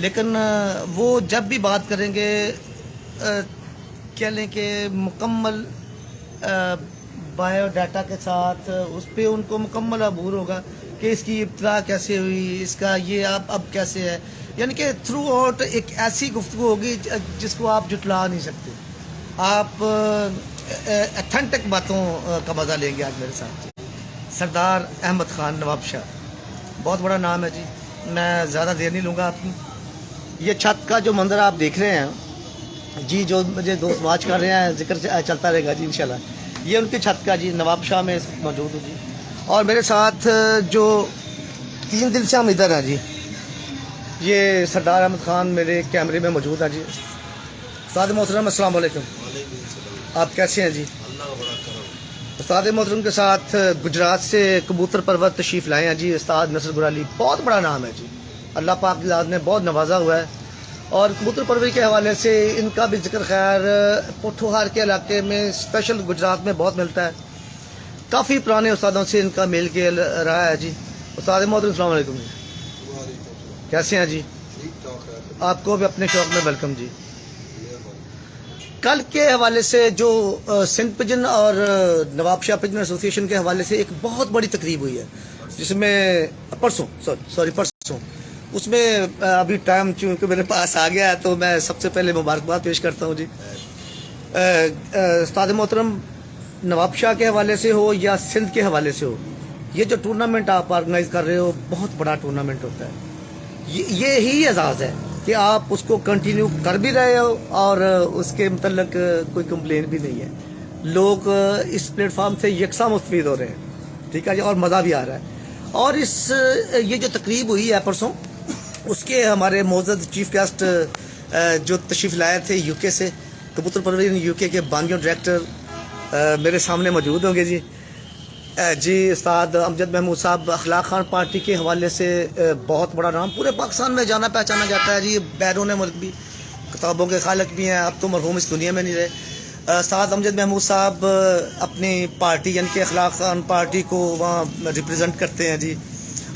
لیکن وہ جب بھی بات کریں گے کہہ لیں کہ مکمل بایو ڈاٹا کے ساتھ اس پہ ان کو مکمل عبور ہوگا کہ اس کی ابتدا کیسے ہوئی، اس کا یہ اب کیسے ہے، یعنی کہ تھرو آؤٹ ایک ایسی گفتگو ہوگی جس کو آپ جھٹلا نہیں سکتے. آپ اتھینٹک باتوں کا مزہ لیں گے آج میرے ساتھ. سردار احمد خان نواب شاہ، بہت بڑا نام ہے جی. میں زیادہ دیر نہیں لوں گا آپ کی. یہ چھت کا جو منظر آپ دیکھ رہے ہیں جی، جو مجھے دوست واچ کر رہے ہیں، ذکر چلتا رہے گا جی انشاءاللہ. یہ ان کی چھت کا جی نواب شاہ میں موجود ہوں جی. اور میرے ساتھ جو 3 دن سے ہم ادھر ہیں جی، یہ سردار احمد خان میرے کیمرے میں موجود ہیں جی. استاد محترم السلام علیکم. آپ کیسے ہیں جی؟ استاد محترم کے ساتھ گجرات سے کبوتر پرور تشریف لائے ہیں جی استاد نصر گرالی. بہت بڑا نام ہے جی، اللہ پاک کی ذات نے بہت نوازا ہوا ہے. اور کبوتر پروری کے حوالے سے ان کا بھی ذکر خیر پوٹھوہار کے علاقے میں اسپیشل گجرات میں بہت ملتا ہے. کافی پرانے استادوں سے ان کا میل کیل رہا ہے جی. استاد محترم السلام علیکم جی. کیسے ہیں جی؟ آپ کو بھی اپنے شوق میں ویلکم جی. کل کے حوالے سے جو سندھ پجن اور نواب شاہ پجن ایسوسی ایشن کے حوالے سے ایک بہت بڑی تقریب ہوئی ہے، جس میں پرسوں اس میں ابھی ٹائم چونکہ میرے پاس آ گیا ہے تو میں سب سے پہلے مبارکباد پیش کرتا ہوں جی. استاد محترم نواب شاہ کے حوالے سے ہو یا سندھ کے حوالے سے ہو، یہ جو ٹورنامنٹ آپ آرگنائز کر رہے ہو بہت بڑا ٹورنامنٹ ہوتا ہے. یہی اعزاز ہے کہ آپ اس کو کنٹینیو کر بھی رہے ہو اور اس کے متعلق کوئی کمپلین بھی نہیں ہے. لوگ اس پلیٹ فارم سے یکساں مستفید ہو رہے ہیں، ٹھیک ہے جی، اور مزہ بھی آ رہا ہے. اور یہ جو تقریب ہوئی ہے پرسوں، اس کے ہمارے معزز چیف گیسٹ جو تشریف لائے تھے یو کے سے، کبوتر پروری یو کے بانیوں ڈائریکٹر میرے سامنے موجود ہوں گے جی. جی استاد امجد محمود صاحب اخلاق خان پارٹی کے حوالے سے بہت بڑا نام، پورے پاکستان میں جانا پہچانا جاتا ہے جی. بیرون ملک بھی کتابوں کے خالق بھی ہیں، اب تو مرحوم اس دنیا میں نہیں رہے. استاد امجد محمود صاحب اپنی پارٹی یعنی کہ اخلاق خان پارٹی کو وہاں ریپرزینٹ کرتے ہیں جی.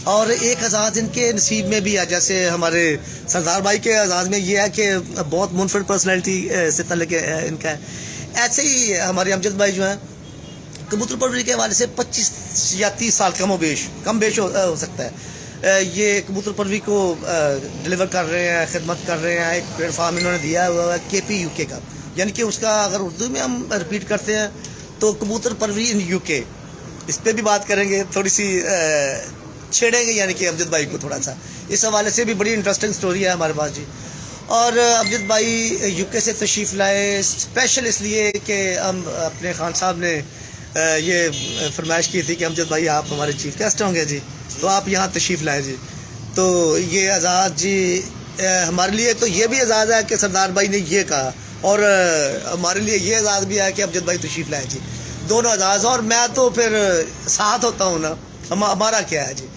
اور ایک اعزاز ان کے نصیب میں بھی ہے، جیسے ہمارے سردار بھائی کے اعزاز میں یہ ہے کہ بہت منفرد پرسنالٹی سے تعلق ان کا ہے. ایسے ہی ہمارے امجد بھائی جو ہیں کبوتر پروری کے حوالے سے 25 یا 30 سال کم بیش ہو سکتا ہے، یہ کبوتر پروری کو ڈلیور کر رہے ہیں، خدمت کر رہے ہیں. ایک پلیٹ فارم انہوں نے دیا ہوا ہے کے پی یو کے کا، یعنی کہ اس کا اگر اردو میں ہم ریپیٹ کرتے ہیں تو کبوتر پروری ان یو کے. اس پہ بھی بات کریں گے، تھوڑی سی چھیڑیں گے یعنی کہ امجد بھائی کو تھوڑا سا. اس حوالے سے بھی بڑی انٹرسٹنگ سٹوری ہے ہمارے پاس جی. اور امجد بھائی یو کے سے تشریف لائے اسپیشل اس لیے کہ ہم اپنے خان صاحب نے یہ فرمائش کی تھی کہ امجد بھائی آپ ہمارے چیف گیسٹ ہوں گے جی، تو آپ یہاں تشریف لائیں جی. تو یہ اعزاز جی ہمارے لیے تو یہ بھی اعزاز ہے کہ سردار بھائی نے یہ کہا، اور ہمارے لیے یہ اعزاز بھی ہے کہ امجد بھائی تشریف لائیں جی. دونوں اعزاز، اور میں تو پھر ساتھ ہوتا ہوں نا، ہمارا کیا ہے جی.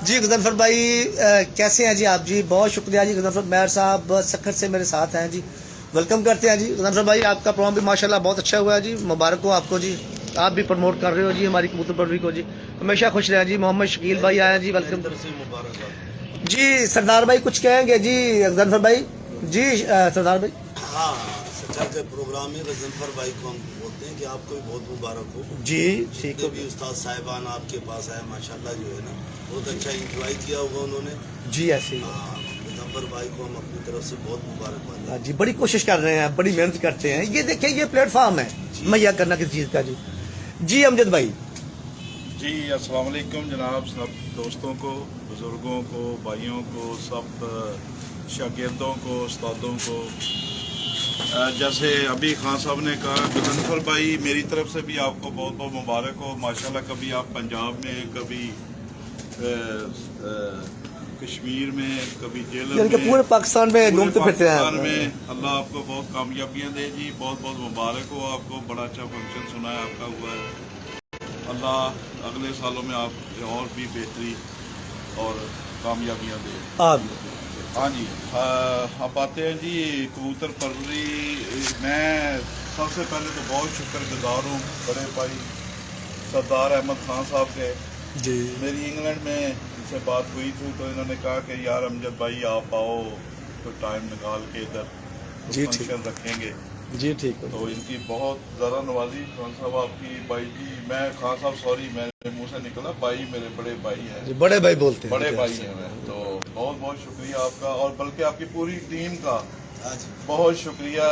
جی غضنفر بھائی کیسے ہیں جی آپ؟ جی بہت شکریہ جی. غضنفر مہر صاحب سکھر سے میرے ساتھ ہیں جی، ویلکم کرتے ہیں جی. غضنفر بھائی آپ کا پروگرام بھی ماشاءاللہ بہت اچھا ہوا ہے جی، مبارک ہو آپ کو جی. آپ بھی پروموٹ کر رہے ہو جی ہماری کبوتر پروری کو جی، ہمیشہ خوش رہیں جی. محمد شکیل بھائی آئے ہیں جی، ویلکم جی. سردار بھائی کچھ کہیں گے جی؟ غضنفر بھائی جی. سردار بھائی ہاں سچا کے پروگرام میں غضنفر بھائی کو ہم بولتے ہیں کہ آپ کو بھی بہت مبارک ہو جی. ٹھیک جتنے ہے بھی استاد صاحبان آپ کے پاس آئے ماشاءاللہ جو ہے نا بہت اچھا انجوائے کیا ہوگا انہوں نے جی. ایسے ہی غضنفر بھائی کو ہم اپنی طرف سے بہت مبارکباد جی، بڑی کوشش کر رہے ہیں، بڑی محنت کرتے ہیں. یہ دیکھیں یہ پلیٹ فارم ہے مہیا کرنا کسی چیز کا جی. جی امجد بھائی جی السلام علیکم جناب، سب دوستوں کو، بزرگوں کو، بھائیوں کو، سب شاگردوں کو، استادوں کو. جیسے ابھی خان صاحب نے کہا، غضنفر بھائی میری طرف سے بھی آپ کو بہت بہت مبارک ہو. ماشاءاللہ کبھی آپ پنجاب میں، کبھی کشمیر میں، کبھی جیلم یعنی کہ میں، پورے پاکستان میں پورے گھومتے پھرتے ہیں پاکستان میں. اللہ آپ کو بہت کامیابیاں دے جی، بہت بہت مبارک ہو آپ کو. بڑا اچھا فنکشن سنا ہے آپ کا ہوا ہے. اللہ اگلے سالوں میں آپ اور بھی بہتری اور کامیابیاں دے. ہاں جی. اب آتے ہیں جی کبوتر پروری. میں سب سے پہلے تو بہت شکر گزار ہوں بڑے بھائی سردار احمد خان صاحب کے. جی. میری انگلینڈ میں ان سے بات ہوئی تھی تو انہوں نے کہا کہ یار امجد بھائی آپ آؤ कोई टाइम निकाल के इधर जी, ठीक। फंक्शन रखेंगे। जी ठीक है। तो इनकी बहुत ज़्यादा नवाजी खान साहब आपकी भाई जी, मैं खान साहब सॉरी मेरे मुंह से निकला, भाई मेरे बड़े भाई हैं, जी, बड़े भाई बोलते हैं। बड़े भाई हैं मैं, तो बहुत बहुत शुक्रिया आपका, और बल्कि आपकी पूरी टीम का बहुत शुक्रिया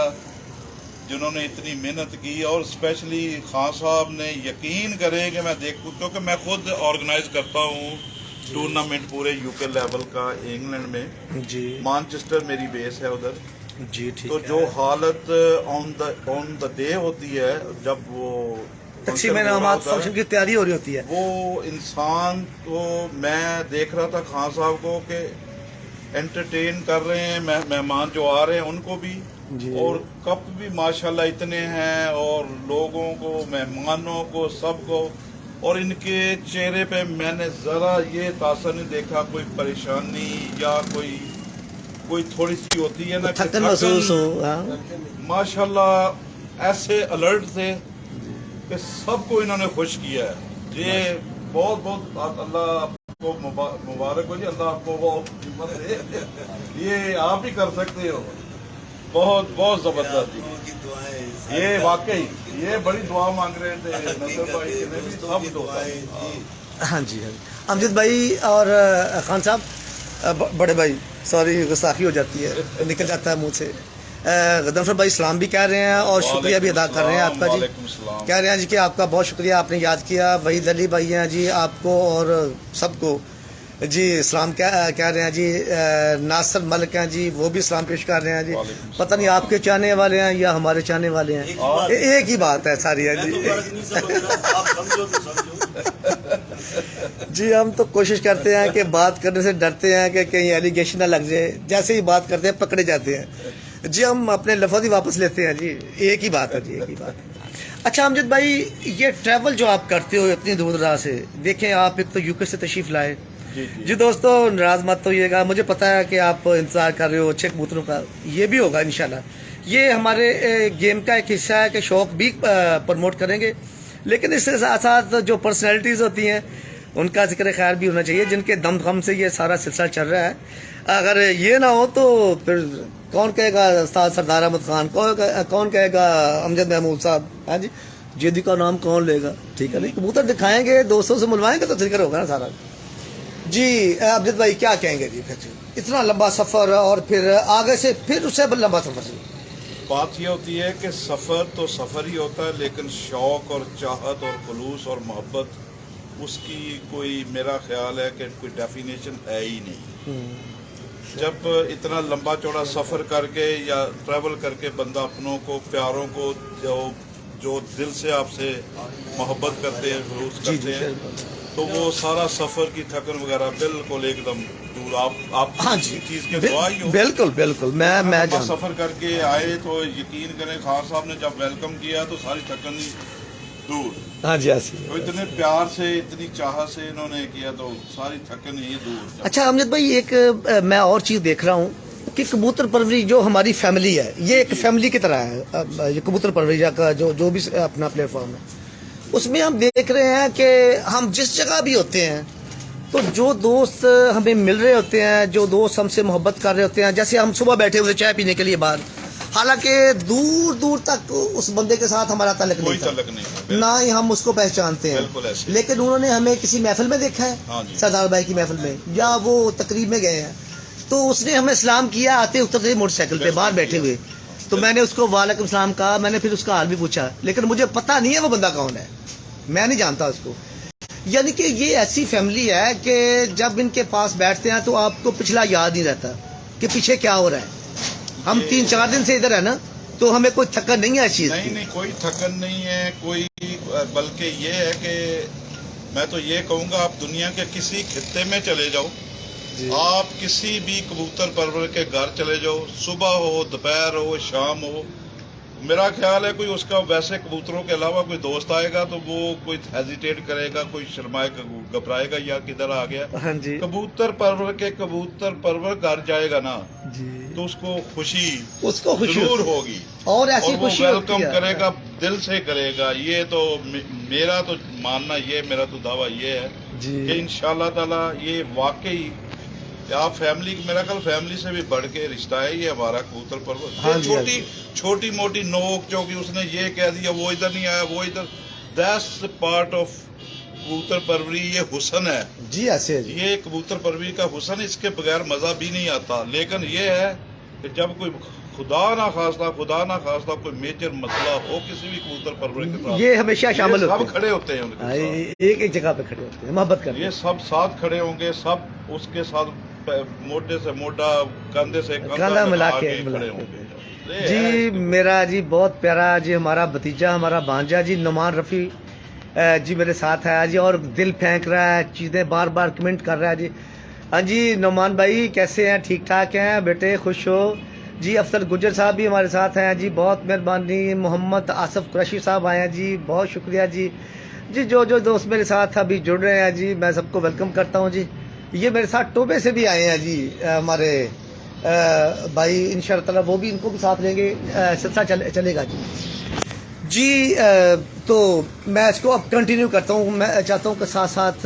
जिन्होंने इतनी मेहनत की, और स्पेशली खान साहब ने यकीन करें कि मैं देखूँ, क्योंकि मैं खुद ऑर्गेनाइज करता हूँ टूर्नामेंट पूरे यूके लेवल का इंग्लैंड में, जी मानचेस्टर मेरी बेस है उधर। जी ठीक तो है। जो हालत ऑन द डे होती है जब वो तकसीम function हो रहा इनामात होता है, फंक्शन की तैयारी हो रही होती है, वो इंसान को मैं देख रहा था खान साहब को कि एंटरटेन कर रहे हैं, मेहमान जो आ रहे हैं उनको भी, जी। और कप भी माशाल्लाह इतने हैं, और लोगों को, मेहमानों को, सबको, और इनके चेहरे पे मैंने ज़रा ये तासर नहीं देखा कोई परेशानी या कोई थोड़ी सी होती है ना कि थकन महसूस हो। हाँ। माशाल्लाह ऐसे अलर्ट थे कि सबको इन्होंने खुश किया है। ये बहुत बहुत अल्लाह आपको मुबारक हो जी, अल्लाह आपको बहुत हिम्मत दे, ये आप ही कर सकते हो, बहुत बहुत जबरदस्त जी। की दुआएं, ये वाकई ये बड़ी दुआ मांग रहे थे नसर भाई ने भी, सब दुआ। हाँ जी, हाँ जी। अमजद भाई और खान साहब, बड़े भाई सॉरी गुस्ताखी हो जाती है, निकल जाता है मुंह से। गदनफर भाई सलाम भी कह रहे हैं और शुक्रिया भी अदा कर रहे हैं आपका जी, वालेकुम सलाम। कह रहे हैं जी कि आपका बहुत शुक्रिया, आपने याद किया। वहीद अली भाई हैं जी, आपको और सबको जी सलाम कह रहे हैं जी। नासिर मलिक हैं जी, वो भी सलाम पेश कर रहे हैं जी। वालेकुम पता नहीं आपके चाहने वाले हैं या हमारे चाहने वाले हैं, एक ही बात है सारी है मैं तो जी। फर्क नहीं समझ रहा, आप समझो तो समझो। जी हम तो कोशिश करते हैं कि बात करने से डरते हैं कि कहीं एलिगेशन ना लग जाए, जैसे ही बात करते हैं पकड़े जाते हैं जी। हम अपने लफ्ज़ ही वापस लेते हैं जी, एक ही बात है जी, एक ही बात है। अच्छा अमजद भाई, ये ट्रैवल जो आप करते हो इतनी दूर दराज से, देखें आप एक तो यूके से तशरीफ लाए जी दोस्तों, नाराज मत होइएगा, मुझे पता है कि आप इंतजार कर रहे हो अच्छे कबूतरों का, ये भी होगा इंशाल्लाह। ये हमारे गेम का एक हिस्सा है कि शौक भी प्रमोट करेंगे, लेकिन इसके साथ साथ जो पर्सनैलिटीज़ होती हैं उनका जिक्र खैर भी होना चाहिए, जिनके दम खम से ये सारा सिलसिला चल रहा है। अगर ये ना हो तो फिर कौन कहेगा उस्ताद सरदार अहमद खान, कौन कहेगा अमजद महमूद साहब, हाँ जी, जेदी का नाम कौन लेगा, ठीक है नहीं। कबूतर दिखाएंगे, दोस्तों से मिलवाएंगे तो जिक्र होगा ना सारा जी। अमजद भाई क्या कहेंगे जी, फिर इतना लंबा सफ़र और फिर आगे से फिर उससे लंबा सफ़र जी। बात यह होती है कि सफ़र तो सफ़र ही होता है, लेकिन शौक़ और चाहत और खुलूस और मोहब्बत, उसकी कोई मेरा ख्याल है कि कोई डेफिनेशन है ही नहीं। जब इतना लंबा चौड़ा सफ़र करके या ट्रैवल करके बंदा अपनों को, प्यारों को, जो दिल से आपसे मोहब्बत करते हैं, खुलूस करते हैं, तो वो सारा सफ़र की थकन वगैरह बिल्कुल एकदम दूर। आप हाँ जी, चीज़ के दुआ ही हो। बिल्कुल बिल्कुल, मैं सफ़र करके आए तो यकीन करें खान साहब ने जब वेलकम किया तो सारी थकन ही दूर। हाँ जी, ऐसी तो इतने प्यार से, इतनी चाहत से इन्होंने किया तो सारी थकन ही दूर। अच्छा अमजद भाई, एक मैं और चीज़ देख रहा हूँ कि कबूतर परवरी जो हमारी फैमिली है, ये एक फैमिली की तरह है। ये कबूतर परवरी का जो भी अपना प्लेटफॉर्म है, उसमें हम देख रहे हैं कि हम जिस जगह भी होते हैं तो जो दोस्त हमें मिल रहे होते हैं, जो दोस्त हमसे मोहब्बत कर रहे होते हैं, जैसे हम सुबह बैठे हुए चाय पीने के लिए बाहर, हालांकि दूर दूर तक उस बंदे के साथ हमारा ताल्लुक नहीं था, ना ही हम उसको पहचानते हैं, लेकिन उन्होंने हमें किसी महफिल में देखा है, सरदार भाई की महफिल में, या वो तकरीब में गए हैं, तो उसने हमें सलाम किया आते उतरते मोटरसाइकिल पे बाहर बैठे हुए, तो मैंने उसको वालेकुम सलाम कहा, मैंने फिर उसका हाल भी पूछा, लेकिन मुझे पता नहीं है वो बंदा कौन है, मैं नहीं जानता उसको। यानी कि ये ऐसी फैमिली है कि जब इनके पास बैठते हैं तो आपको पिछला याद नहीं रहता कि पीछे क्या हो रहा है। हम 3-4 दिन से इधर है ना, तो हमें कोई थकन नहीं है इस चीज़ की। नहीं, कोई थकन नहीं है कोई, बल्कि ये है कि मैं तो ये कहूँगा आप दुनिया के किसी खित्ते में चले जाओ, आप किसी भी कबूतर परवर के घर चले जाओ, सुबह हो, दोपहर हो, शाम हो, मेरा ख्याल है कोई उसका वैसे कबूतरों के अलावा कोई दोस्त आएगा तो वो कोई हेजिटेट करेगा, कोई शर्माएगा, घबराएगा, यार किधर आ गया। हाँ जी। कबूतर परवर घर जाएगा ना जी, तो उसको खुशी जरूर होगी, और ऐसी खुशी वेलकम करेगा, दिल से करेगा। ये तो मेरा तो मानना, ये मेरा तो दावा ये है कि इंशाल्लाह ताला ये वाकई कि आप फैमिली, मेरा ख्याल फैमिली से भी बढ़ के रिश्ता है ये हमारा कबूतर परवर। हाँ ये जी, हाँ जी। छोटी मोटी नोक चौकी, उसने ये कह दिया वो इधर नहीं आया वो इधर, दैट्स पार्ट ऑफ कबूतर परवरी, ये हुस्न है। जी ऐसे है जी। ये कबूतर परवरी का हुस्न, इसके बगैर मजा भी नहीं आता। लेकिन ये है कि जब कोई खुदा ना खास्ता कोई मेजर मसला हो किसी भी कबूतर परवरी के साथ, ये हमेशा शामिल ये होते सब हैं। खड़े होते हैं उनके हाँ, साथ। एक जगह पे खड़े होते हैं, मोहब्बत करते ये हैं। सब साथ खड़े होंगे, सब उसके साथ मोढे से मोढा, कंधे से कंधा मिला के खड़े होंगे। ये जी है। मेरा जी बहुत प्यारा जी हमारा भतीजा, हमारा भांजा जी नुमान रफ़ी जी मेरे साथ आया जी, और दिल फेंक रहा है, चीज़ें बार बार कमेंट कर रहा है जी। हाँ जी नुमान भाई कैसे हैं, ठीक ठाक हैं बेटे, खुश हो जी। अफसर गुजर साहब भी हमारे साथ हैं जी, बहुत मेहरबानी। मोहम्मद आसफ कुरैशी साहब आए हैं जी, बहुत शुक्रिया जी। जी जो दोस्त मेरे साथ अभी जुड़ रहे हैं जी, मैं सबको वेलकम करता हूँ जी। ये मेरे साथ टोबे से भी आए हैं जी हमारे भाई, इंशाअल्लाह ताला वो भी, इनको भी साथ लेंगे, सिलसिला चलेगा जी। जी तो मैं इसको अब कंटिन्यू करता हूँ। मैं चाहता हूँ कि साथ साथ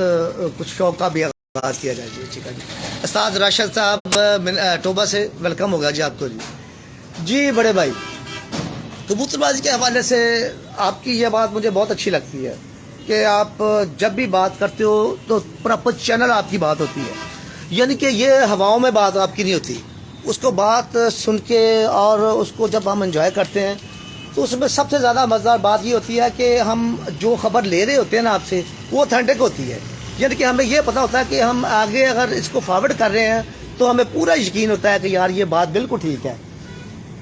कुछ शौक का भी आगाज़ किया जाए जी। ठीक है जी। उस्ताद राशिद साहब टोबा से वेलकम होगा जी आपको जी। जी बड़े भाई, कबूतरबाजी के हवाले से आपकी ये बात मुझे बहुत अच्छी लगती है कि आप जब भी बात करते हो तो प्रॉपर चैनल आपकी बात होती है, यानी कि ये हवाओं में बात आपकी नहीं होती। उसको बात सुन के और उसको जब हम एंजॉय करते हैं तो उसमें सबसे ज़्यादा मज़ेदार बात ये होती है कि हम जो खबर ले रहे होते हैं ना आपसे, वो ऑथेंटिक होती है। यानी कि हमें ये पता होता है कि हम आगे अगर इसको फॉरवर्ड कर रहे हैं तो हमें पूरा यकीन होता है कि यार ये बात बिल्कुल ठीक है,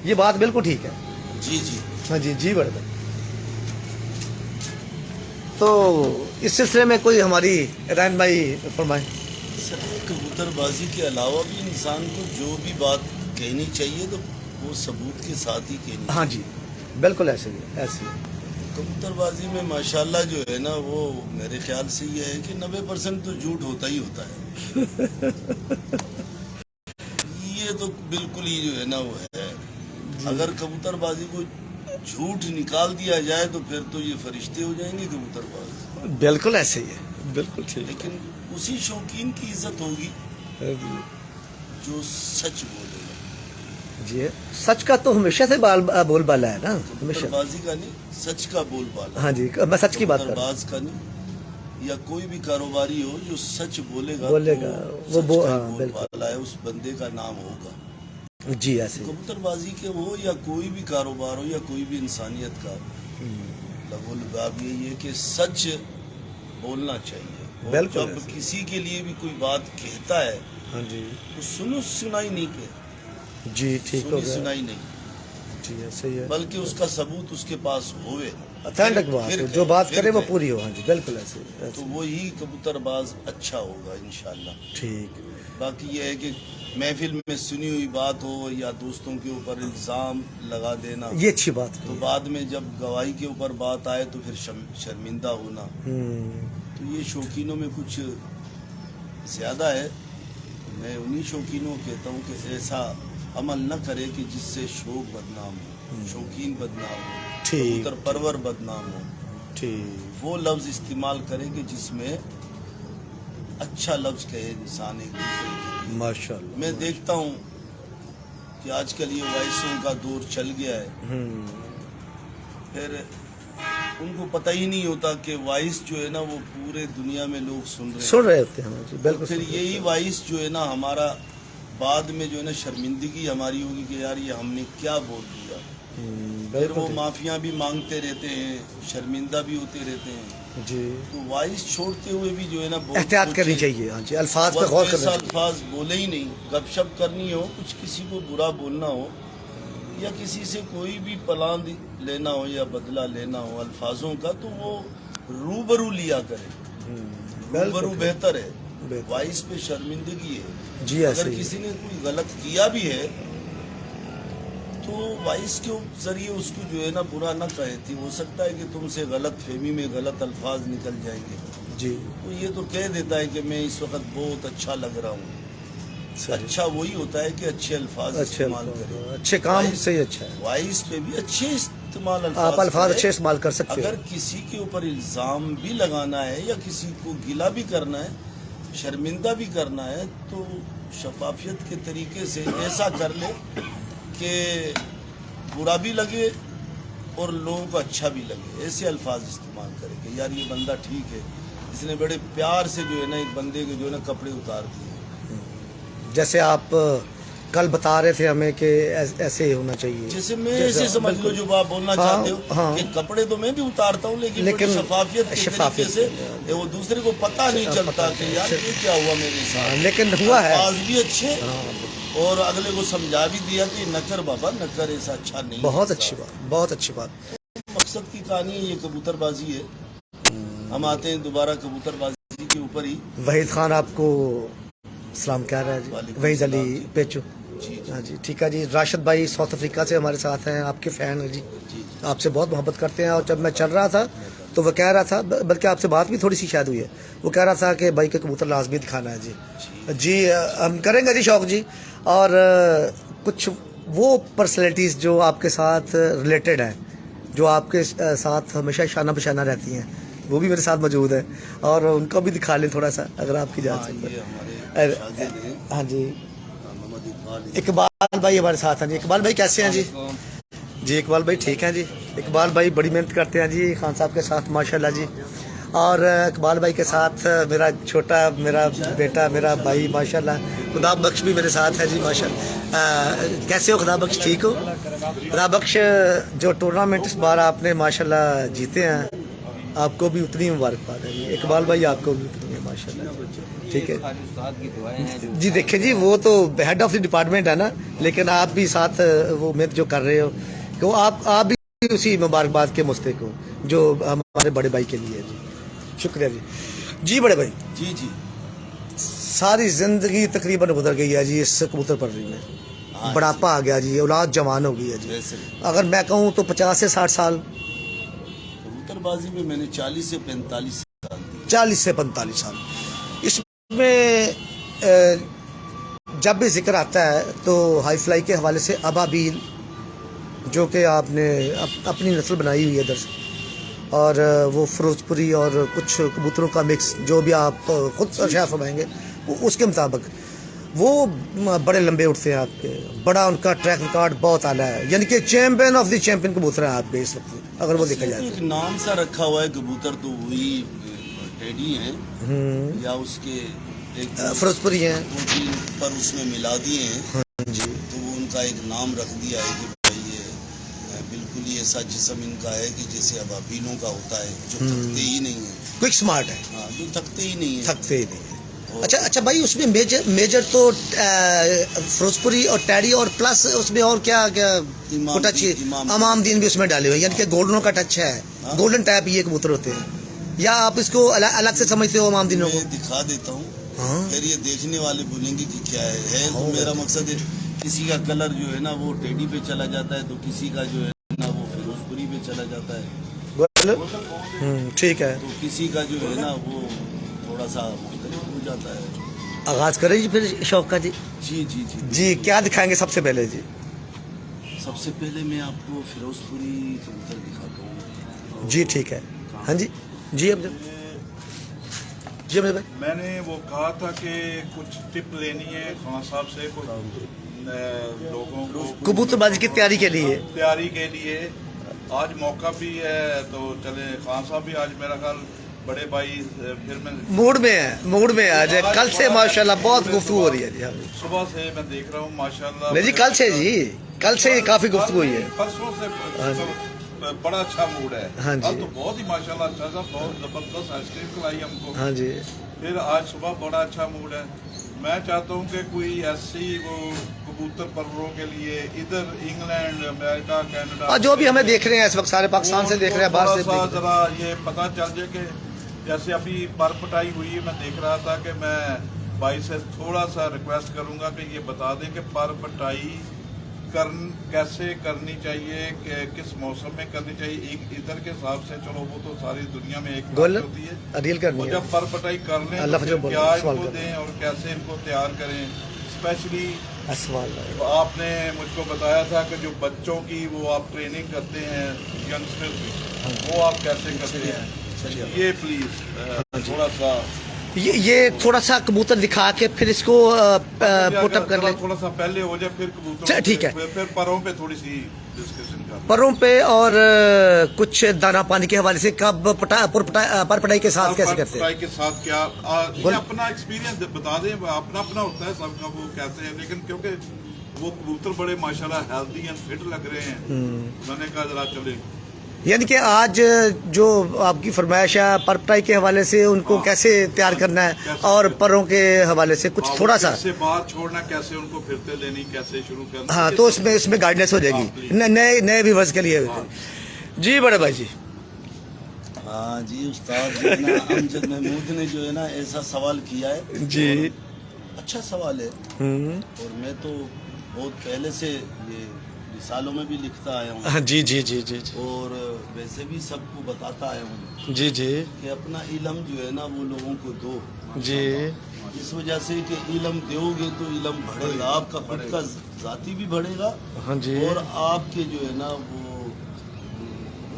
ये बात बिल्कुल ठीक है। जी जी। हाँ जी जी बड़े भाई। तो इस सिलसिले में कोई हमारी रहनुमाई फरमाएं। सर कबूतरबाजी के अलावा भी इंसान को जो भी बात कहनी चाहिए तो वो सबूत के साथ ही कहनी। हाँ जी बिल्कुल ऐसे ही ऐसे ही। कबूतरबाजी में माशाल्लाह जो है ना, वो मेरे ख्याल से ये है कि 90% तो झूठ होता ही होता है। ये तो बिल्कुल ही जो है ना वो है। अगर कबूतरबाजी को झूठ निकाल दिया जाए तो फिर तो ये फरिश्ते हो जाएंगे कबूतरबाज। बिल्कुल ऐसे ही है, बिल्कुल ठीक। लेकिन उसी शौकीन की इज्जत होगी जो सच बोलेगा। जी सच का तो हमेशा से बोलबाला है ना, हमेशा। कबूतरबाजी का नहीं, सच का बोलबाला। हाँ जी मैं सच की बात कर रहा हूँ। कबूतरबाज का नहीं, या कोई भी कारोबारी हो जो सच बोलेगा वो बोलबाला है, उस बंदे का नाम होगा। जी ऐसे ही। कबूतरबाजी के हो या कोई भी कारोबार हो या कोई भी इंसानियत का लगो लगाव यही है कि सच बोलना चाहिए। और बिल्कुल जब ऐसे। किसी के लिए भी कोई बात कहता है हाँ जी तो सुनो सुनाई नहीं के, जी ठीक हो सुनी गया सुनाई नहीं, जी ऐसे ही है। बल्कि उसका सबूत उसके पास होवे, ऑथेंटिक बात फिर हो, कहे, जो बात फिर करे वो कहे। पूरी हो। हाँ जी बिल्कुल ऐसे ही, ऐसे तो वही कबूतरबाज अच्छा होगा इंशाल्लाह। ही। ठीक बाकी ये है कि महफिल में सुनी हुई बात हो या दोस्तों के ऊपर इल्ज़ाम लगा देना, ये अच्छी बात तो है। बाद में जब गवाही के ऊपर बात आए तो फिर शर्मिंदा होना, तो ये शौकीनों में कुछ ज़्यादा है। मैं उन्हीं शौकीनों को कहता हूँ कि ऐसा अमल न करे कि जिससे शौक बदनाम हो, शौकीन बदनाम हो, ठीक। कबूतर परवर बदनाम हो। ठीक वो लफ्ज़ इस्तेमाल करें कि जिसमें अच्छा लफ्ज़ कहे इंसान एक दूसरे के लिए। माशाल्लाह। मैं देखता हूँ कि आजकल ये वॉइसों का दौर चल गया है, फिर उनको पता ही नहीं होता कि वॉइस जो है ना वो पूरे दुनिया में लोग सुन रहे हैं। सुन रहे होते हैं हाँ जी बिल्कुल। फिर सुन रहे यही वॉइस जो है ना हमारा बाद में जो है ना शर्मिंदगी हमारी होगी कि यार ये हमने क्या बोल दिया। फिर बिल्कुल वो ठीक। माफिया भी मांगते रहते हैं, शर्मिंदा भी होते रहते हैं। जी तो वॉइस छोड़ते हुए भी जो है ना बहुत एहतियात करनी सोचें। चाहिए। हाँ जी अल्फाज पे वक्त गौर ऐसा करना चाहिए। अल्फाज बोले ही नहीं, गपशप करनी हो, कुछ किसी को बुरा बोलना हो या किसी से कोई भी प्लान लेना हो या बदला लेना हो अल्फाजों का, तो वो रूबरू लिया करे। रूबरू बिल्कुल बेहतर है, बेहतर। वॉइस पे शर्मिंदगी है। जी ऐसे अगर ही। किसी ने कोई गलत किया भी है तो वॉइस के जरिए उसको जो है ना बुरा न कहे थी। हो सकता है कि तुमसे गलत फहमी में गलत अल्फाज निकल जाएंगे, जी तो ये तो कह देता है कि मैं इस वक्त बहुत अच्छा लग रहा हूँ। सही। अच्छा वही होता है कि अच्छे अल्फाज अच्छे इस्तेमाल अल्फाज, करें। अच्छे काम वॉइस- से ही अच्छा है। वॉइस पे भी अच्छे इस्तेमाल आप अल्फाज करें। अच्छे इस्तेमाल कर सकते अगर हो। किसी के ऊपर इल्ज़ाम भी लगाना है या किसी को गिला भी करना है, शर्मिंदा भी करना है, तो शफाफियत के तरीके से ऐसा कर ले कि बुरा भी लगे और लोगों को अच्छा भी लगे, ऐसे अल्फाज इस्तेमाल करें कि यार ये बंदा ठीक है, इसने बड़े प्यार से जो है ना एक बंदे के जो है ना कपड़े उतार दिए। जैसे आप कल बता रहे थे हमें कि ऐसे ही होना चाहिए, जैसे मैं ऐसे समझ लो जो आप बोलना चाहते हो हाँ। कि कपड़े तो मैं भी उतारता हूँ, लेकिन लेकिन शफाफियत के शफाफियत तरीके से वो दूसरे को पता नहीं चलता कि यार ये क्या हुआ मेरे साथ। लेकिन हुआ है। अल्फाज भी अच्छे और अगले को समझा भी दिया कि न कर बाबा न कर, ऐसा अच्छा नहीं। बहुत अच्छी बात, बहुत अच्छी बात। मकसद की कहानी है, ये कबूतरबाजी है। हम आते हैं दोबारा कबूतरबाजी के ऊपर ही। वहीद खान आपको सलाम कह रहा है जी, वालेकुम वहीद अली सलाम जी। पेचू। हाँ जी ठीक है जी। राशिद भाई साउथ अफ्रीका से हमारे साथ हैं, आपके फ़ैन हैं जी, आपसे बहुत मोहब्बत करते हैं। और जब मैं चल रहा था तो वो कह रहा था, बल्कि आपसे बात भी थोड़ी सी शायद हुई है, वो कह रहा था कि भाई के कबूतर लाजमी दिखाना है जी। जी हम करेंगे जी शौक जी। और कुछ वो पर्सनैलिटीज़ जो आपके साथ रिलेटेड हैं, जो आपके साथ हमेशा शाना बशाना रहती हैं, वो भी मेरे साथ मौजूद है और उनको भी दिखा लें थोड़ा सा अगर आपकी हाँ, इजाज़त ये है। हमारे शागिर्द हैं, हाँ जी मोहम्मद इकबाल। इकबाल भाई हमारे साथ हैं जी। इकबाल भाई कैसे हैं जी? जी इकबाल भाई ठीक हैं जी। इकबाल भाई बड़ी मेहनत करते हैं जी खान साहब के साथ माशाल्लाह जी। और इकबाल भाई के साथ मेरा छोटा मेरा बेटा मेरा भाई माशाल्लाह खुदा बख्श भी मेरे साथ है जी माशाल्लाह। कैसे हो खुदा बख्श, ठीक हो? खुदा बख्श जो टूर्नामेंट इस बार आपने माशाल्लाह जीते हैं, आपको भी उतनी मुबारकबाद है जी। इकबाल भाई आपको भी उतनी है माशाल्लाह, ठीक है जी। देखिए जी वो तो हेड ऑफ द डिपार्टमेंट है ना, लेकिन आप भी साथ वो मेहनत जो कर रहे हो कि आप भी उसी मुबारकबाद के मुस्तहिक हो जो हमारे बड़े भाई के लिए है जी। शुक्रिया जी। जी बड़े भाई, जी जी सारी जिंदगी तकरीबन गुजर गई है जी इस कबूतर परवरी में, हाँ बुढ़ापा आ गया जी, औलाद जवान हो गई है जी। वैसे अगर मैं कहूँ तो 50 से 60 साल, कबूतरबाजी में मैंने 40 से 45 साल दिए। 40 से 45 साल। इसमें जब भी जिक्र आता है तो हाई फ्लाई के हवाले से अबाबील जो कि आपने अपनी नस्ल बनाई हुई है दरअसल, और वो फिरोजपुरी और कुछ कबूतरों का मिक्स जो भी आप खुद शायद फरमाएंगे उसके मुताबिक वो बड़े लंबे उठते हैं आपके, बड़ा उनका ट्रैक रिकॉर्ड बहुत आला है, यानी कि चैंपियन ऑफ द चैंपियन कबूतर हैं आपके इस वक्त अगर वो देखा जाए एक नाम सा रखा हुआ है कबूतर, तो वही टेडी हैं या उसके एक फिरोजपुरी हैं दो तीन पर उसमें मिला दिए हैं जी। तो वो उनका एक नाम रख दिया है कि भाई ये बिल्कुल ही ऐसा जिस्म इनका है कि जैसे अबाबीलों का होता है, जो थकते ही नहीं है। क्विक स्मार्ट है, हाँ, जो थकते ही नहीं है। थकते ही नहीं है। अच्छा भाई उसमें मेजर तो फिरोजपुरी और टैडी और प्लस उसमें और क्या क्या टच इमाम दीन भी उसमें डाले हुए, यानी कि गोल्डनों का टच है। हाँ? गोल्डन टाइप ये कबूतर होते हैं, या आप इसको अलग से समझते हो इमाम दीनों को? मैं दिखा देता हूँ, हाँ? फिर ये देखने वाले बोलेंगे कि क्या है तो मेरा मकसद है किसी का कलर जो है ना वो टेडी पे चला जाता है, तो किसी का जो है ना वो फिरोजपुरी पे चला जाता है, ठीक है। तो किसी का जो है ना वो थोड़ा सा मुख्तलिफ हो जाता है। आगाज करें जी फिर शौक का जी। जी जी जी जी क्या दिखाएंगे सबसे पहले जी? सबसे पहले मैं आपको फिरोजपुरी कबूतर दिखाता हूँ। जी ठीक है। हाँ जी जी अब जी भाई मैंने वो कहा था कि कुछ टिप लेनी है खान साहब से, कुछ लोगों को कबूतरबाजी की तैयारी के लिए। तैयारी के लिए आज मौका भी है, तो चले खान साहब भी आज मेरा ख्याल बड़े भाई फिर मैं मूड में है आज। कल से माशाल्लाह बहुत गुफ्तगू हो रही है जी। हाँ जी। सुबह से मैं देख रहा हूँ माशाल्लाह। नहीं जी कल से जी, कल से काफी गुफ्तगू हुई है। परसों से बड़ा अच्छा मूड है। हाँ जी। कल तो बहुत ही माशाल्लाह अच्छा था, बहुत जबरदस्त आइसक्रीम खिलाई हमको। हाँ जी। फिर आज सुबह बड़ा अच्छा मूड है। मैं चाहता हूँ कि कोई ऐसी वो कबूतर परवरों के लिए इधर इंग्लैंड अमेरिका कनाडा जो भी हमें देख रहे हैं इस वक्त सारे पाकिस्तान से देख रहे हैं, बाहर से थोड़ा सा देख रहे जरा ये पता चल जाए कि जैसे अभी पर पटाई हुई है, मैं देख रहा था कि मैं भाई से थोड़ा सा रिक्वेस्ट करूंगा कि ये बता दें कि पर पटाई कैसे करनी चाहिए, कि किस मौसम में करनी चाहिए। एक इधर के हिसाब से चलो वो तो सारी दुनिया में एक बात होती है, रियल करनी और है। जब पर पटाई कर लें अल्लाह तो जो फिर बोला, क्या सवाल इनको करें। दें और कैसे इनको तैयार करें। स्पेशली सवाल आपने मुझको बताया था कि जो बच्चों की वो आप ट्रेनिंग करते हैं यंगस्टर की, वो आप कैसे करते हैं, ये प्लीज थोड़ा सा یہ تھوڑا سا کبوتر دکھا کے پھر اس کو پٹ اپ کر لیں. تھوڑا سا پہلے ہو جائے پھر کبوتر اچھا، ٹھیک ہے. پھر پروں پہ تھوڑی سی ڈسکشن کر پروں پہ اور کچھ دانا پانی کے حوالے سے کب پر پٹائی کے ساتھ کیسے کرتے ہیں؟ پٹائی کے ساتھ کیا یہ اپنا ایکسپیرینس بتا دیں, اپنا اپنا ہوتا ہے سب کا وہ کیسے ہے, لیکن کیونکہ وہ کبوتر بڑے ماشاءاللہ ہیلدی اینڈ فٹ لگ رہے ہیں, میں نے کہا ذرا چلے. یعنی کہ آج جو آپ کی فرمائش ہے پر پٹائی کے حوالے سے ان کو کیسے تیار کرنا ہے اور پروں کے حوالے سے کچھ تھوڑا سا کیسے باہر چھوڑنا, کیسے ان کو پھرتے دینی, کیسے شروع کرنا, ہاں تو اس میں گائیڈنس ہو جائے گی نئے ویورز کے لیے. جی بڑے بھائی جی. ہاں جی استاد جو ہے نا امجد محمود نے جو ہے نا ایسا سوال کیا ہے جی, اچھا سوال ہے, اور میں تو بہت پہلے سے یہ رسالوں میں بھی لکھتا آیا ہوں جی جی جی جی اور ویسے بھی سب کو بتاتا آیا ہوں جی جی کہ اپنا علم جو ہے نا وہ لوگوں کو دو, جی اس وجہ سے کہ علم دو گے تو علم بڑھے گا, آپ کا خود کا ذاتی بھی بڑھے گا ہاں جی اور آپ کے جو ہے نا وہ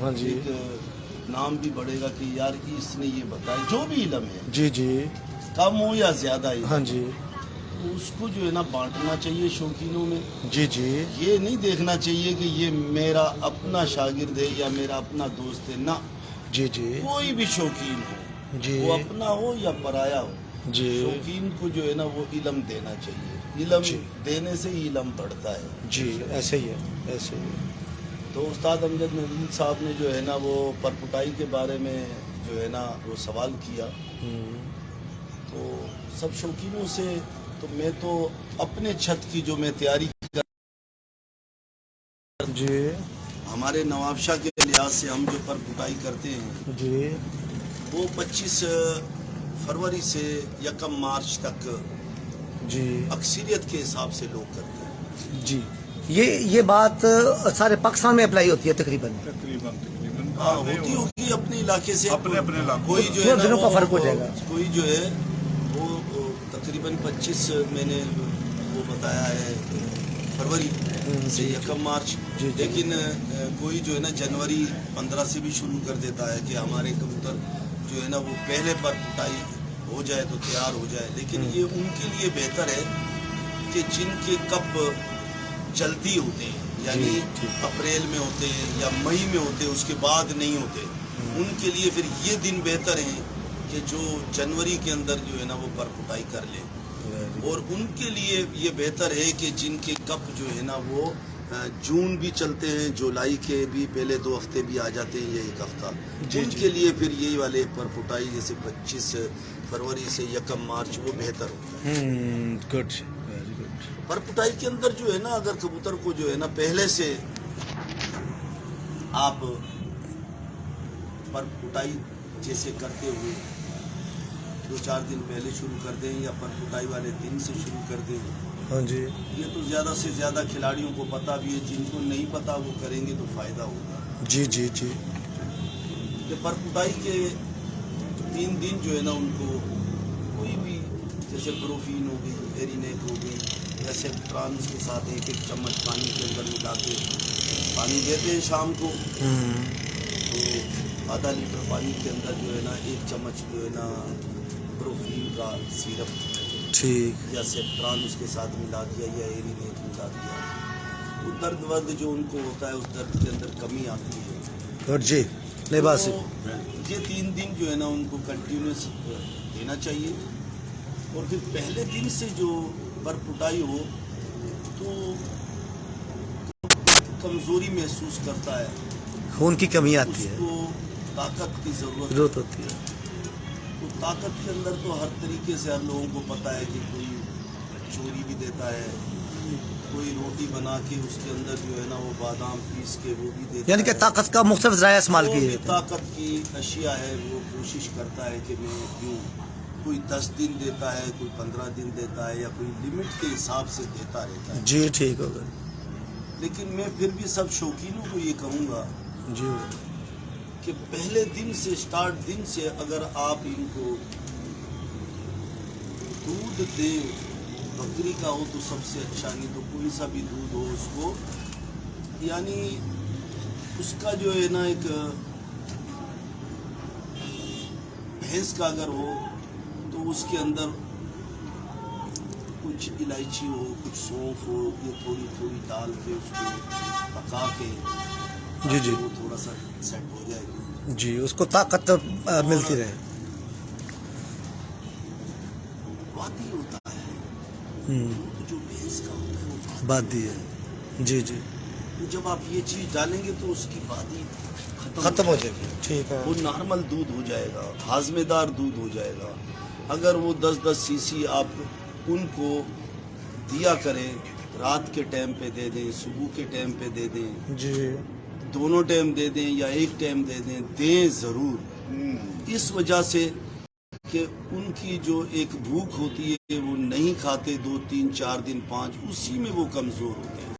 ہاں جی ایک نام بھی بڑھے گا کہ یار اس نے یہ بتایا, جو بھی علم ہے جی جی کم ہو یا زیادہ علم, ہاں جی اس کو جو ہے نا بانٹنا چاہیے شوقینوں میں. جی جی یہ نہیں دیکھنا چاہیے کہ یہ میرا اپنا شاگرد ہے یا میرا اپنا دوست ہے, نہ جی جی کوئی بھی شوقین ہو, جی وہ اپنا ہو یا پرایا ہو, جی شوقین کو جو ہے نا وہ علم دینا چاہیے, علم جی. دینے سے ہی علم بڑھتا ہے. جی ایسے ہی ہے, ایسے ہی ہے. تو استاد امجد محمود صاحب نے جو ہے نا وہ پرپٹائی کے بارے میں جو ہے نا وہ سوال کیا, تو سب شوقینوں سے تو میں تو اپنے چھت کی جو میں تیاری جی ہمارے نواب شاہ کے لحاظ سے ہم جو پرپٹائی کرتے ہیں جی وہ 25 فروری سے 1 مارچ تک جی اکثریت کے حساب سے لوگ کرتے ہیں. جی یہ بات سارے پاکستان میں اپلائی ہوتی ہے تقریباً ہاں ہوتی ہوگی اپنے علاقے سے, اپنے علاقے, کوئی جو ہے تھوڑے دنوں کا نا فرق ہو جائے گا, کوئی جو ہے وہ تقریباً 25 میں نے وہ بتایا ہے فروری سے 1 مارچ, لیکن کوئی جو ہے نا جنوری 15 سے بھی شروع کر دیتا ہے کہ ہمارے کبوتر جو ہے نا وہ پہلے پر پٹائی ہو جائے تو تیار ہو جائے, لیکن یہ ان کے لیے بہتر ہے کہ جن کے کپ جلدی ہوتے ہیں, یعنی اپریل میں ہوتے ہیں یا مئی میں ہوتے ہیں, اس کے بعد نہیں ہوتے, ان کے لیے پھر یہ دن بہتر ہیں کہ جو جنوری کے اندر جو ہے نا وہ پر پٹائی کر لیں, اور ان کے لیے یہ بہتر ہے کہ جن کے کپ جو ہے نا وہ جون بھی چلتے ہیں, جولائی کے بھی پہلے 2 ہفتے بھی آ جاتے ہیں, یہ 1 ہفتہ, ان کے لیے پھر یہی والے پر پٹائی جیسے 25 فروری سے 1 مارچ وہ بہتر ہوتا ہے. گڈ. پر پٹائی کے اندر جو ہے نا اگر کبوتر کو جو ہے نا پہلے سے آپ پر پٹائی جیسے کرتے ہوئے 2-4 دن پہلے شروع کر دیں یا پر پٹائی والے دن سے شروع کر دیں, ہاں جی یہ تو زیادہ سے زیادہ کھلاڑیوں کو پتہ بھی ہے, جن کو نہیں پتہ وہ کریں گے تو فائدہ ہوگا. جی جی جی کہ پر پٹائی کے 3 دن جو ہے نا ان کو کوئی بھی جیسے بروفین ہو گئی, ایرینیک ہو گئی, یا سیپٹرانس کے ساتھ 1 چمچ پانی کے اندر ملا کے پانی دیتے ہیں شام کو, تو آدھا لیٹر پانی کے اندر جو ہے نا 1 چمچ جو ہے نا بروفین کا سیرپ ٹھیک یا سیپٹران اس کے ساتھ ملا دیا یا ایرینیک ملا دیا, وہ درد ورد جو ان کو ہوتا ہے اس درد کے اندر کمی آتی ہے. گڈ جی نہیں بات تو یہ 3 دن جو ہے نا ان کو کنٹینیوس دینا چاہیے, اور پھر پہلے دن سے جو پر پٹائی ہو تو کمزوری محسوس کرتا ہے, خون کی کمی اس آتی ہے, کو طاقت کی ضرورت ہوتی ہے. تو طاقت کے اندر تو ہر طریقے سے ہر لوگوں کو پتہ ہے کہ کوئی چوری بھی دیتا ہے, کوئی روٹی بنا کے اس کے اندر جو ہے نا وہ بادام پیس کے وہ بھی دیتا ہے, یعنی کہ طاقت کا مختلف ذرائع استعمال جو کیے بھی طاقت کی اشیاء ہے وہ کوشش کرتا ہے کہ میں کیوں, کوئی 10 دن دیتا ہے, کوئی 15 دن دیتا ہے, یا کوئی لمٹ کے حساب سے دیتا رہتا ہے. جی ٹھیک ہوگا. لیکن میں پھر بھی سب شوقینوں کو یہ کہوں گا جی کہ پہلے دن سے اسٹارٹ دن سے اگر آپ ان کو دودھ دیں, بکری کا ہو تو سب سے اچھا, نہیں تو کوئی سا بھی دودھ ہو اس کو, یعنی اس کا جو ہے نا ایک بھینس کا اگر ہو तो उसके अंदर कुछ इलायची हो, कुछ सौंफ हो, ये थोड़ी थोड़ी डाल के उसको पका के जी जी वो थोड़ा सा सेट हो जाएगी। जी, उसको ताकत मिलती रहे। वादी होता है दूध जो भैंस का होता है वो बात दी है। जी जी, तो जब आप ये चीज डालेंगे तो उसकी वादी खत्म हो जाएगी। ठीक है। वो नॉर्मल दूध हो जाएगा, हाजमेदार दूध हो जाएगा। अगर वो 10-10 सीसी आप उनको दिया करें, रात के टाइम पे दे दें, सुबह के टाइम पे दे दें, जी दोनों टाइम दे दें या एक टाइम दे दें, दें ज़रूर। इस वजह से कि उनकी जो एक भूख होती है वो नहीं खाते 2, 3, 4 दिन 5, उसी में वो कमज़ोर होते हैं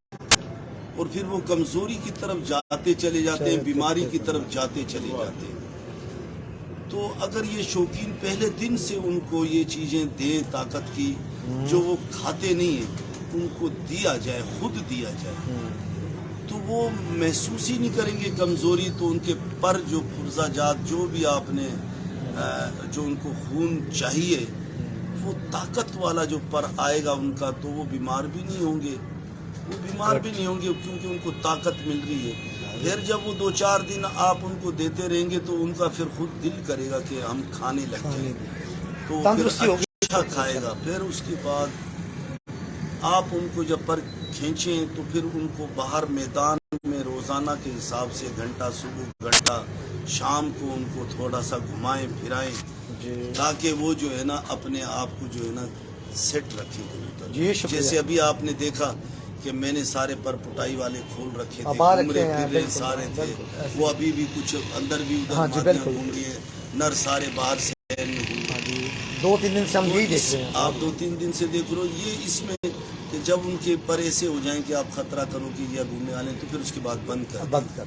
और फिर वो कमज़ोरी की तरफ जाते चले जाते हैं, बीमारी की तरफ जाते चले जाते हैं। तो अगर ये शौकीन पहले दिन से उनको ये चीज़ें दें ताकत की, जो वो खाते नहीं हैं, उनको दिया जाए, खुद दिया जाए, तो वो महसूस ही नहीं करेंगे कमज़ोरी। तो उनके पर जो पुर्जाजात जो भी आपने जो उनको खून चाहिए, वो ताकत वाला जो पर आएगा उनका, तो वो बीमार भी नहीं होंगे, वो बीमार भी नहीं होंगे क्योंकि उनको ताकत मिल रही है। फिर जब वो 2-4 दिन आप उनको देते रहेंगे तो उनका फिर खुद दिल करेगा कि हम खाने लग जाए, तो फिर अच्छा खाएगा। फिर उसके बाद आप उनको जब पर खींचें तो फिर उनको बाहर मैदान में रोज़ाना के हिसाब से घंटा सुबह, घंटा शाम को उनको थोड़ा सा घुमाएं फिराएं, ताकि वो जो है ना अपने आप को जो है ना सेट रखें कबूतर। जैसे अभी आपने देखा कि मैंने सारे पर पुटाई वाले खोल रखे थे, घूमरे फिर रहे सारे थे, वो अभी भी कुछ अंदर भी उधर घूम रही है, नर सारे बाहर से 2-3 दिन से हम यही देख रहे हैं। आप 2-3 दिन से देख रहे हो। ये इसमें कि जब उनके पर ऐसे हो जाएं कि आप खतरा करो कि या घूमने वाले, तो फिर उसके बाद बंद कर।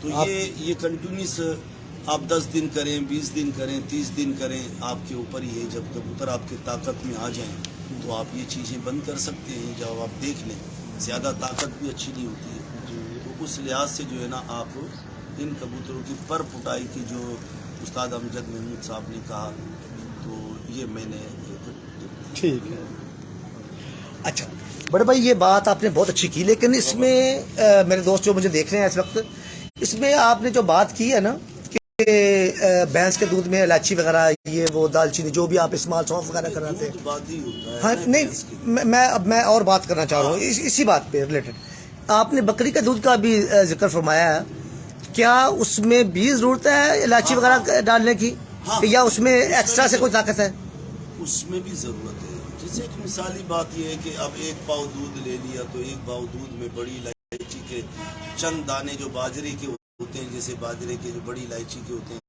तो ये कंटिन्यूस आप 10 दिन करें, 20 दिन करें, 30 दिन करें, आपके ऊपर ही है। जब कबूतर आपके ताकत में आ जाएं तो आप ये चीज़ें बंद कर सकते हैं। जब आप देख लें ज़्यादा ताकत भी अच्छी नहीं होती है, तो उस लिहाज से जो है ना आप इन कबूतरों की पर पुटाई की जो उस्ताद अमजद महमूद साहब ने कहा, तो ये मैंने ठीक है। अच्छा बड़े भाई, ये बात आपने बहुत अच्छी की, लेकिन इसमें मेरे दोस्त जो मुझे देख रहे हैं इस वक्त, इसमें आपने जो बात की है ना कि भैंस के दूध में इलायची वगैरह, ये वो दालचीनी जो भी आप इस्तेमाल, सौंफ वगैरह कराते हैं। हाँ नहीं, मैं और बात करना चाह रहा हूँ इसी बात पे रिलेटेड। आपने बकरी के दूध का भी जिक्र फरमाया है, क्या उसमें भी जरूरत है इलायची वगैरह डालने की, या उसमें एक्स्ट्रा से कोई ताकत है? उसमें भी ज़रूरत है। जैसे एक मिसाली बात यह है कि अब 1 पाव दूध ले लिया तो 1 पाव दूध में बड़ी इलायची के चंद दाने जो बाजरे के होते हैं, जैसे बाजरे के जो बड़ी इलायची के होते हैं,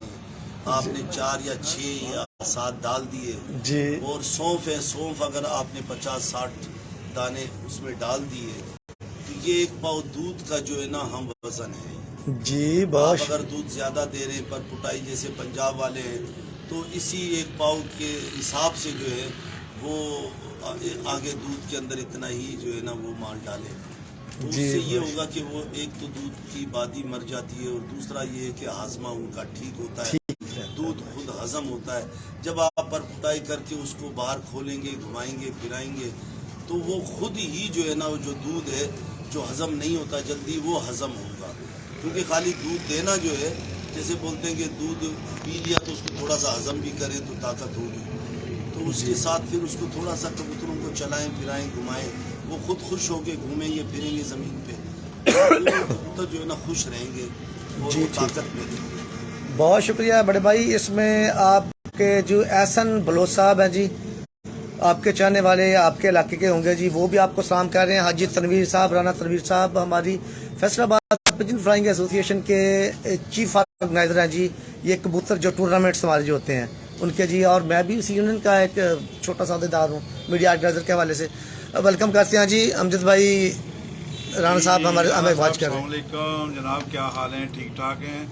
आपने 4 या 6 या 7 डाल दिए। और सौंफ है, सौंफ अगर आपने 50-60 दाने उसमें डाल दिए, तो ये 1 पाव दूध का जो है ना हम वजन है जी। आप अगर दूध ज्यादा दे रहे हैं पर पुटाई जैसे पंजाब वाले हैं, तो इसी 1 पाव के हिसाब से जो है वो आगे दूध के अंदर इतना ही जो है ना वो माल डाले। तो उससे ये होगा कि वो एक तो दूध की बादी मर जाती है, और दूसरा ये है कि हाजमा उनका ठीक होता है, दूध खुद हजम होता है। जब आप पर पुटाई करके उसको बाहर खोलेंगे, घुमाएंगे फिराएंगे, तो वो खुद ही जो है ना जो दूध है जो हजम नहीं होता जल्दी, वो हजम होगा। क्योंकि खाली दूध देना जो है, जैसे बोलते हैं कि दूध पी लिया तो उसको थोड़ा सा हजम भी करें तो ताकत होगी, तो उसके साथ फिर उसको थोड़ा सा कबूतरों को चलाएं फिराएं घुमाएं, वो खुद खुश होके घूमेंगे फिरेंगे ज़मीन पे, तो जो है ना खुश रहेंगे और वो ताकत मिलेगी। बहुत शुक्रिया बड़े भाई। इसमें आपके जो एहसन बलोच साहब हैं जी, आपके चाहने वाले आपके इलाके के होंगे जी, वो भी आपको सलाम कर रहे हैं। हाजी तनवीर साहब, राना तनवीर साहब हमारी फैसलाबाद पिजन फ्लाइंग एसोसिएशन के चीफ ऑर्गेनाइजर हैं जी। ये कबूतर जो टूर्नामेंट्स हमारे जो होते हैं उनके जी, और मैं भी उसी यूनियन का एक छोटा सा अहदेदार हूँ मीडिया ऑर्गेनाइजर के हवाले से। वेलकम करते हैं जी अमजद भाई, राना साहब हमें वाच कर रहे हैं। अस्सलाम वालेकुम जनाब, क्या हाल हैं? ठीक ठाक हैं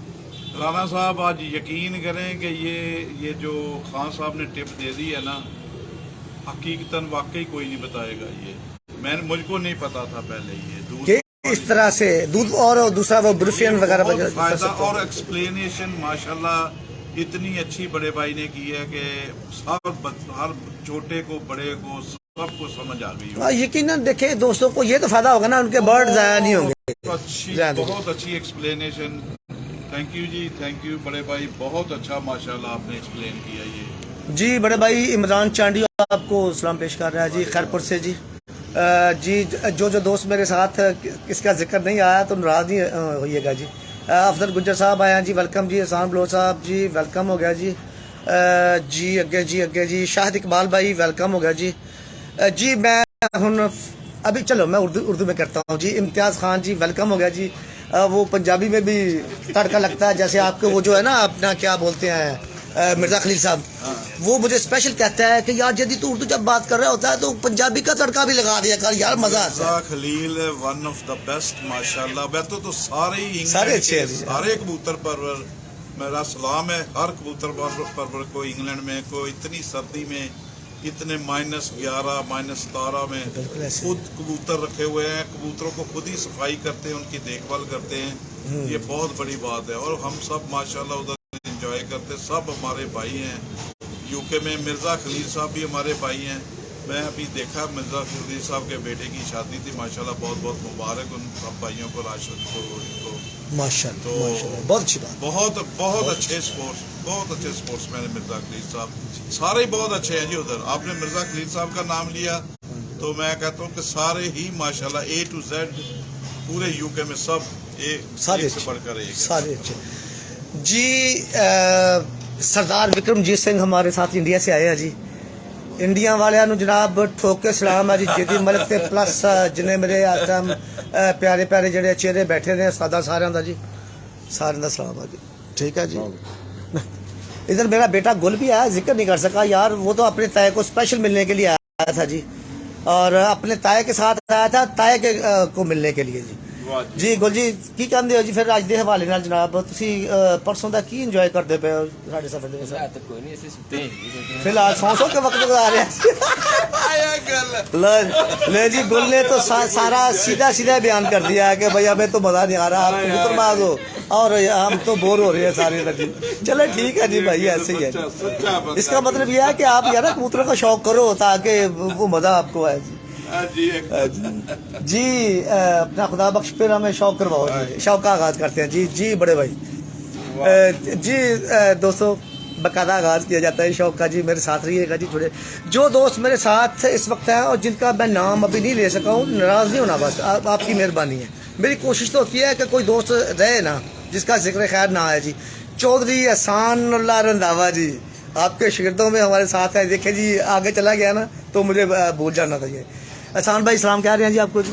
राना साहब? आज यकीन करें कि ये जो खान साहब ने टिप दे दी है ना, हकीकतन वाकई कोई नहीं बताएगा। मुझको नहीं पता था पहले ये दूध इस तरह से दूध और दूसरा वो ब्रूफियन वगैरह फायदा और एक्सप्लेनेशन माशाल्लाह इतनी अच्छी बड़े भाई ने की है कि हर छोटे को बड़े को सबको समझ आ गई। यकीनन देखिए दोस्तों को ये तो फायदा होगा ना, उनके बर्ड ज़ाया नहीं होंगे। बहुत अच्छी explanation, thank you ji, thank you बड़े भाई, बहुत अच्छा माशाल्लाह आपने एक्सप्लेन किया ये। जी बड़े भाई इमरान चांडी आपको सलाम पेश कर रहा है जी खैरपुर से जी। जी जो दोस्त मेरे साथ इसका जिक्र नहीं आया तो नाराज़ नहीं होइएगा जी। अफजल गुज्जर साहब आए हैं जी, वेलकम जी। एहसान बलोच साहब जी वेलकम हो गया जी। जी अगे जी शाहिद इकबाल भाई वेलकम हो गया जी। जी मैं हुन अभी चलो मैं उर्दू में करता हूँ जी। इम्तियाज़ खान जी वेलकम हो गया जी। वो पंजाबी में भी तड़का लगता है, जैसे आपके वो जो है ना अपना क्या बोलते हैं मिर्ज़ा खलील साहब, वो मुझे स्पेशल कहता है कि यार यदि तू उर्दू जब बात कर रहा होता है तो पंजाबी का तड़का भी लगा दिया कर यार, मजा आता है। Mirza Khalil one of the best माशाल्लाह। वैसे तो सारे ही सारे अच्छे हैं, सारे कबूतर परवर मेरा सलाम है हर कबूतर परवर को। इंग्लैंड में को इतनी सर्दी में इतने -11 -17 में खुद कबूतर रखे हुए हैं, कबूतरों को खुद ही सफाई करते हैं, उनकी देखभाल करते हैं, ये बहुत बड़ी बात है। और हम सब माशाल्लाह उधर एंजॉय करते, सब हमारे भाई हैं। यूके में मिर्ज़ा खलील साहब भी हमारे भाई हैं। मैं अभी देखा मिर्ज़ा खलील साहब के बेटे की शादी थी, माशाल्लाह बहुत बहुत मुबारक उन सब भाइयों को, राशिद को, इनको माशाल्लाह तो बहुत अच्छी बात। बहुत अच्छे स्पोर्ट्स, बहुत अच्छे स्पोर्ट्समैन है मिर्ज़ा खलील साहब, सारे ही बहुत अच्छे हैं जी। उधर आपने मिर्ज़ा खलील साहब का नाम लिया तो मैं कहता हूँ कि सारे ही माशाल्लाह A to Z पूरे यूके में सब सारे एक से बढ़कर एक सारे अच्छे जी। सरदार विक्रमजीत सिंह हमारे साथ इंडिया से आए हैं जी। इंडिया वाले जनाब ठोक के सलाम है जी। जेदी मलिक से प्लस जिन्हें मेरे आसम प्यारे प्यारे जड़े चेहरे बैठे ने सादा सारे का जी, सारे का सलाम है जी। ठीक है जी। इधर मेरा बेटा गुल भी आया, जिक्र नहीं कर सका यार, वो तो अपने ताए को स्पेशल मिलने के लिए आया था जी, और अपने ताए के साथ आया था ताए के को मिलने के लिए जी। जी गुल जी की कहते हो जी फिर अज के हवाले नाल जनाब तुसी परसों का की इंजॉय करते पे हो साडे सफर दे विच? कोई नहीं, ਅਸੀਂ ਸੁੱਤੇ ਹਾਂ फिलहाल सौ के वक्त गुजार रहे हैं। ले जी गुल ने तो सारा सीधा सीधा बयान कर दिया है कि भैया हमें तो मजा नहीं आ रहा, आप कबूतरबाज हो और हम तो बोर हो रहे हैं सारे दिन। चलो ठीक है जी भाई, ऐसे ही है। इसका मतलब यह है कि आप यार कबूतरों का शौक करो ताकि वो मजा आपको आए जी। अपना खुदा बख्श फिर हमें शौक करवाओ जी, शौक का आगाज करते हैं जी। जी बड़े भाई जी दोस्तों बाकायदा आगाज किया जाता है शौक का जी। मेरे साथ रहिएगा जी। थोड़े जो दोस्त मेरे साथ इस वक्त हैं और जिनका मैं नाम अभी नहीं ले सका हूँ, नाराज़ नहीं होना, बस आपकी मेहरबानी है। मेरी कोशिश तो होती है कि कोई दोस्त रहे ना जिसका जिक्र खैर ना आए जी। चौधरी एहसान उल्लाह रंधावा जी आपके शिगिर्दों में हमारे साथ है। देखे जी आगे चला गया ना तो मुझे भूल जाना चाहिए। एहसान भाई सलाम कह रहे हैं जी आपको जी।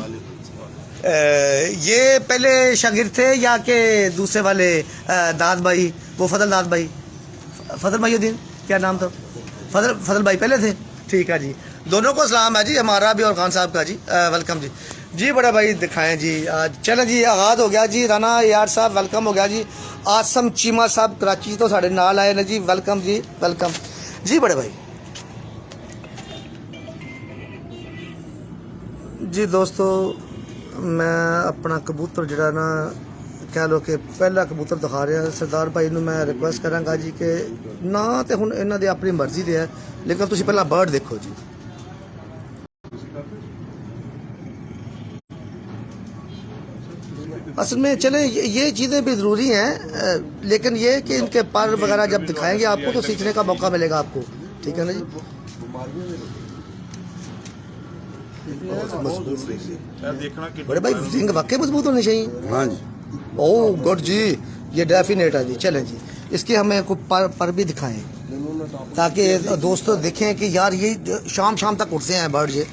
ये पहले शागिर्द थे या कि दूसरे वाले दाद भाई, वो फजल दाद भाई, फजल भाईउद्दीन क्या नाम था, फजल भाई पहले थे? ठीक है जी, दोनों को सलाम है जी, हमारा भी और खान साहब का जी। वेलकम जी। जी बड़े भाई दिखाएं जी। चलें जी आगाज़ हो गया जी। राना यार साहब वेलकम हो गया जी। आसम चीमा साहब कराची तो साढ़े नाल आए ना जी, वेलकम जी वेलकम जी। बड़े भाई जी दोस्तों मैं अपना कबूतर जड़ा ना कह लो कि पहला कबूतर दिखा रहा सरदार भाई नूं मैं रिक्वेस्ट करांगा जी कि ना तो हुण इन्हां दी अपनी मर्जी दे है, लेकिन तुसीं पहला बर्ड देखो जी। असल में चले ये चीज़ें भी ज़रूरी हैं, लेकिन ये कि इनके पर वगैरह जब दिखाएंगे आपको तो सीखने का मौका मिलेगा आपको। ठीक है ना जी। बड़े भाई रिंग वाकई मजबूत होनी चाहिए। हाँ जी। ओह गुड जी, ये डेफिनेट है जी। चलें जी इसके हमें को पर भी दिखाएं ताकि दोस्तों देखें कि यार ये शाम शाम तक उठते हैं बर्ड ये,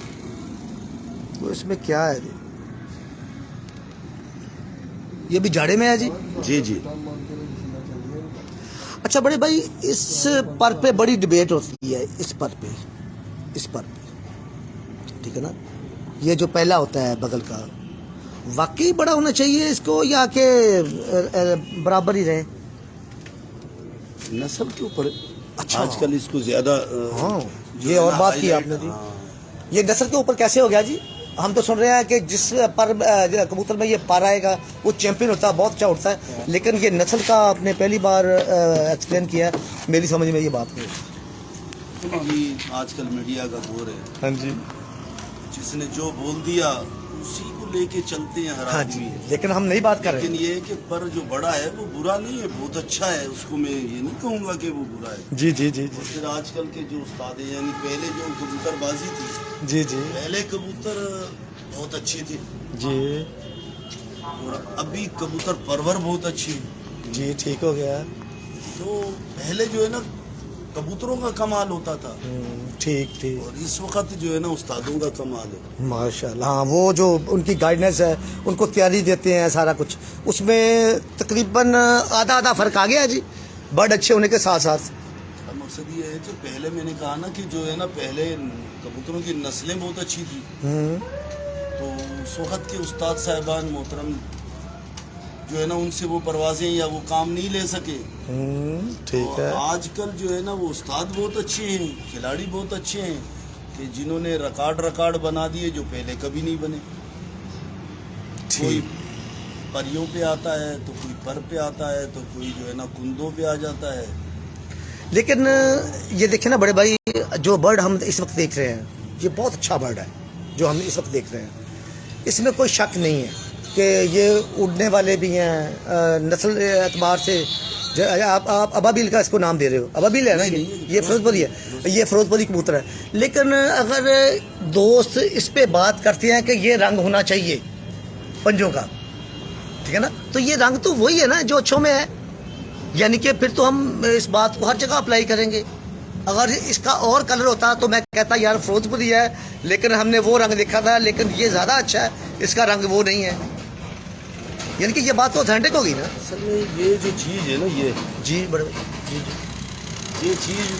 तो इसमें क्या है जी? ये भी जाड़े में है जी। जी जी। अच्छा बड़े भाई इस पर पे बड़ी डिबेट होती है, इस पर पे ठीक है ना, ये जो पहला होता है बगल का वाकई बड़ा होना चाहिए इसको या कि बराबर ही रहे नस्ल के ऊपर? अच्छा आजकल इसको ज्यादा हाँ ये और बात की आपने जी। ये नस्ल के ऊपर कैसे हो गया जी? ہم تو سن رہے ہیں کہ جس پر کبوتر میں یہ پر آئے گا وہ چیمپئن ہوتا ہے, بہت اچھا اٹھتا ہے, لیکن یہ نسل کا آپ نے پہلی بار ایکسپلین کیا ہے, میری سمجھ میں یہ بات نہیں. ابھی آج کل میڈیا کا دور ہے, ہاں جی, جس نے جو بول دیا اسی کو لے کے چلتے ہیں ہر ہاں آدمی. جی, لیکن ہم نہیں بات کر رہے. لیکن یہ ہے کہ پر جو بڑا ہے وہ برا نہیں ہے, بہت اچھا ہے, اس کو میں یہ نہیں کہوں گا کہ وہ برا ہے. جی جی جی جی پھر آج کل کے جو استاد ہیں, یعنی پہلے جو کبوتر بازی تھی, جی جی پہلے کبوتر بہت اچھے تھے, جی اور ابھی کبوتر پرور بہت اچھی ہے. جی, ٹھیک ہو گیا. تو پہلے جو ہے نا کبوتروں کا کمال ہوتا تھا, ٹھیک ٹھیک, اور اس وقت جو ہے نا استادوں کا کمال ہے. ماشاء اللہ. ہاں, وہ جو ان کی گائیڈنس ہے, ان کو تیاری دیتے ہیں سارا کچھ, اس میں تقریباً آدھا فرق آ گیا جی, برڈ اچھے ہونے کے ساتھ ساتھ. مقصد یہ ہے کہ پہلے میں نے کہا نا کہ جو ہے نا پہلے کبوتروں کی نسلیں بہت اچھی تھی, تو اس وقت کے استاد صاحبان محترم جو ہے نا ان سے وہ پروازیں یا وہ کام نہیں لے سکے. ٹھیک ہے. آج کل جو ہے نا وہ استاد بہت اچھے ہیں, کھلاڑی بہت اچھے ہیں, کہ جنہوں نے ریکارڈ بنا دیے جو پہلے کبھی نہیں بنے. کوئی پریوں پہ آتا ہے, تو کوئی پر پہ آتا ہے, تو کوئی جو ہے نا کندوں پہ آ جاتا ہے. لیکن یہ دیکھیں نا بڑے بھائی, جو برڈ ہم اس وقت دیکھ رہے ہیں یہ بہت اچھا برڈ ہے جو ہم اس وقت دیکھ رہے ہیں. اس میں کوئی شک نہیں ہے کہ یہ اڑنے والے بھی ہیں نسل اعتبار سے. آپ ابابیل کا اس کو نام دے رہے ہو, ابابیل ہے نا, یہ فیروز پوری ہے, یہ فیروز پوری کبوتر ہے. لیکن اگر دوست اس پہ بات کرتے ہیں کہ یہ رنگ ہونا چاہیے پنجوں کا, ٹھیک ہے نا, تو یہ رنگ تو وہی ہے نا جو اچھوں میں ہے, یعنی کہ پھر تو ہم اس بات کو ہر جگہ اپلائی کریں گے. اگر اس کا اور کلر ہوتا تو میں کہتا یار فیروز پوری ہے, لیکن ہم نے وہ رنگ دیکھا تھا, لیکن یہ زیادہ اچھا ہے, اس کا رنگ وہ نہیں ہے. یعنی کہ یہ بات تو اوتھینٹک ہوگی نا. اصل میں یہ جو چیز ہے نا, یہ جی بڑے جی جی, یہ چیز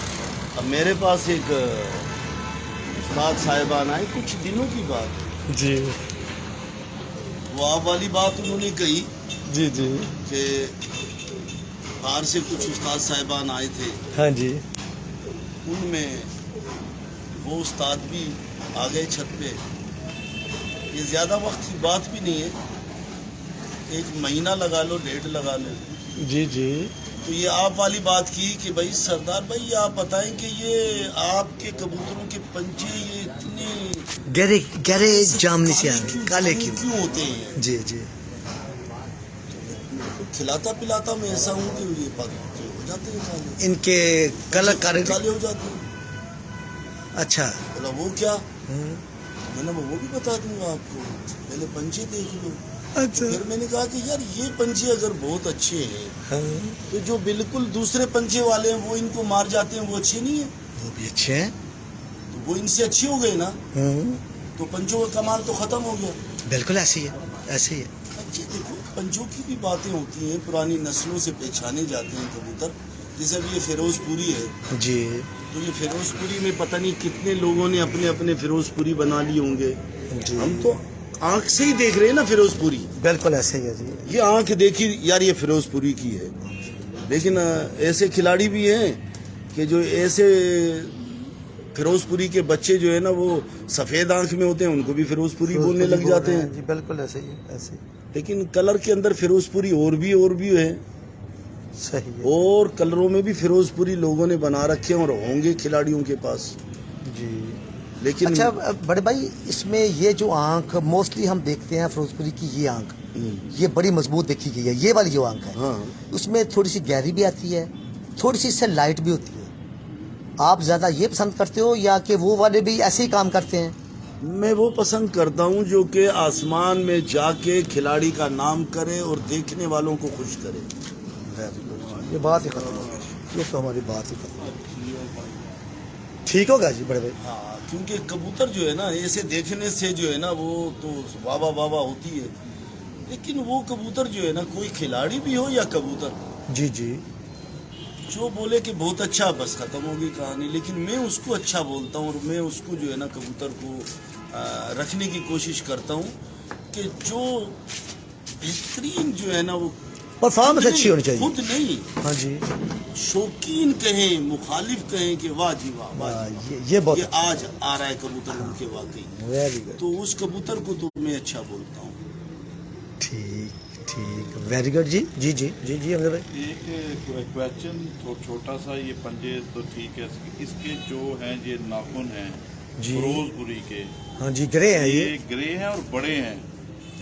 اب میرے پاس ایک استاد صاحبان آئے, کچھ دنوں کی بات, جی وہ آپ والی بات انہوں نے کہی جی جی, کہ باہر سے کچھ استاد صاحبان آئے تھے, ہاں جی, ان میں وہ استاد بھی آ گئے چھت پہ. یہ زیادہ وقت کی بات بھی نہیں ہے, 1 مہینہ لگا لو, 1.5 لگا لو. جی جی, تو یہ آپ والی بات کی کہ بھائی سردار بھائی یہ آپ بتائیں کہ یہ آپ کے کبوتروں کے پنجے یہ اتنے گہرے جامنی سے کالے کیوں ہوتے ہیں. جی جی, کھلاتا پلاتا میں ایسا ہوں کہ یہ ہو جاتے ہیں کالے, ان کے کلر کالے ہو جاتے ہیں. اچھا, بولا وہ کیا, میں نے وہ بھی بتا دوں گا آپ کو, پہلے پنجے دیکھ لو. اچھا, پھر میں نے کہا کہ یار یہ پنجے اگر بہت اچھے ہیں تو جو بالکل دوسرے پنجے والے ہیں وہ ان کو مار جاتے ہیں, وہ اچھے نہیں ہیں. وہ بھی اچھے ہیں, تو وہ ان سے اچھے ہو گئے نا, تو پنجوں کا کمال تو ختم ہو گیا. بالکل ایسے ہی ہے, ایسے ہی ہے. اچھے دیکھو, پنجوں کی بھی باتیں ہوتی ہیں, پرانی نسلوں سے پہچانے جاتے ہیں کبوتر. جیسے اب یہ فیروز پوری ہے, جی, تو یہ فیروز پوری میں پتہ نہیں کتنے لوگوں نے اپنے اپنے فیروز پوری بنا لیے ہوں گے. جی, ہم تو آنکھ سے ہی دیکھ رہے ہیں نا فیروز پوری, بالکل ایسے ہی ہے جی. یہ آنکھ دیکھی یار یہ فیروز پوری کی ہے. لیکن ایسے کھلاڑی بھی ہیں کہ جو ایسے فیروز پوری کے بچے جو ہے نا وہ سفید آنکھ میں ہوتے ہیں, ان کو بھی فیروز پوری بولنے لگ جاتے ہیں. جی بالکل ایسے ہی, ایسے ہی. لیکن کلر کے اندر فیروز پوری اور بھی ہے, صحیح ہے. اور کلروں میں بھی فیروز پوری لوگوں نے بنا رکھے ہیں اور ہوں گے کھلاڑیوں کے پاس. جی, لیکن اچھا بڑے بھائی, اس میں یہ جو آنکھ موسٹلی ہم دیکھتے ہیں فیروز پوری کی, یہ آنکھ یہ بڑی مضبوط دیکھی گئی ہے, یہ والی جو آنکھ ہے, ہاں, اس میں تھوڑی سی گہری بھی آتی ہے, تھوڑی سی اس سے لائٹ بھی ہوتی ہے. آپ زیادہ یہ پسند کرتے ہو یا کہ وہ والے بھی ایسے ہی کام کرتے ہیں؟ میں وہ پسند کرتا ہوں جو کہ آسمان میں جا کے کھلاڑی کا نام کرے اور دیکھنے والوں کو خوش کرے. یہ بات ہی ختم ہو گئی, یہ تو ہماری بات ہی ختم ہو گئی. ٹھیک ہوگا جی بڑے بھائی. ہاں, کیونکہ کبوتر جو ہے نا ایسے دیکھنے سے جو ہے نا وہ تو واہ واہ ہوتی ہے, لیکن وہ کبوتر جو ہے نا کوئی کھلاڑی بھی ہو یا کبوتر, جی جی, جو بولے کہ بہت اچھا, بس ختم ہوگی کہانی. لیکن میں اس کو اچھا بولتا ہوں, اور میں اس کو جو ہے نا کبوتر کو رکھنے کی کوشش کرتا ہوں کہ جو بہترین جو ہے نا وہ پرفارمنس اچھی ہونی چاہیے. خود نہیں, ہاں جی, शौकीन कहें, मुखालिफ कहें कि वाह जी वाह, वाह जी वाह, ये बहुत ये आज आ रहा है कबूतर उड़ के वाकई, वेरी गुड, तो उस कबूतर को तो मैं अच्छा बोलता हूँ। ठीक ठीक, वेरी गुड जी जी जी जी जी अमजद भाई। एक क्वेश्चन छोटा सा, ये पंजे तो ठीक है, इसके जो हैं ये नाखून हैं जी। फिरोजपुरी के, हाँ जी, ग्रे हैं ये ये, ग्रे हैं और बड़े हैं,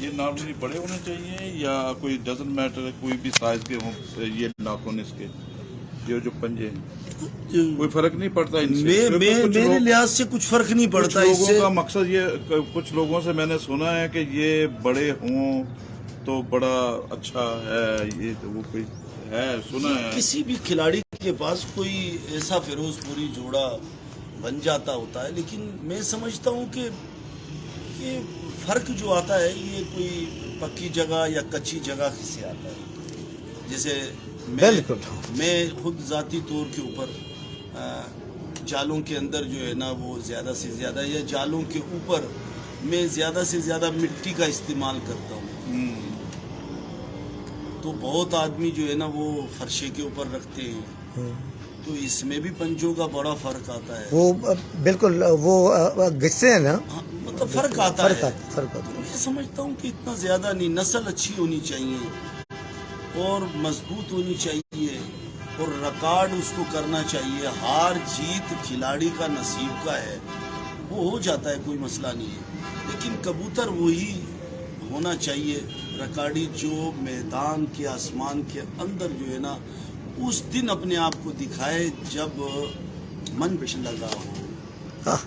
ये नॉर्मली बड़े होने चाहिए या कोई डजंट मैटर, कोई भी साइज के हों ये नाखून इसके, ये जो पंजे हैं कोई फर्क नहीं पड़ता इनसे? क्योंकि कुछ मेरे लोग- लिहाज से कुछ फर्क नहीं कुछ पड़ता लोगों इससे। का मकसद ये, कुछ लोगों से मैंने सुना है कि ये बड़े हों तो बड़ा अच्छा है, ये तो वो कोई है सुना है। किसी भी खिलाड़ी के पास कोई ऐसा फिरोजपुरी जोड़ा बन जाता होता है, लेकिन मैं समझता हूँ कि ये फर्क जो आता है ये कोई पक्की जगह या कच्ची जगह से आता है। जैसे बिल्कुल। मैं खुद जाती तौर के ऊपर जालों के अंदर जो है ना वो ज़्यादा से ज़्यादा, या जालों के ऊपर मैं ज़्यादा से ज़्यादा मिट्टी का इस्तेमाल करता हूँ। तो बहुत आदमी जो है ना वो फर्शे के ऊपर रखते हैं, तो इसमें भी पंजों का बड़ा फर्क आता है। वो बिल्कुल वो गिस्से हैं ना, हाँ, मतलब फर्क आता है। फर्क आता है। मैं समझता हूँ कि इतना ज्यादा नहीं, नस्ल अच्छी होनी चाहिए और मजबूत होनी चाहिए और रिकॉर्ड उसको करना चाहिए। हार जीत खिलाड़ी का नसीब का है, वो हो जाता है, कोई मसला नहीं है, लेकिन कबूतर वही होना चाहिए रिकॉर्डी जो मैदान के आसमान के अंदर जो है ना उस दिन अपने आप को दिखाए जब मंच लगा हो, हाँ,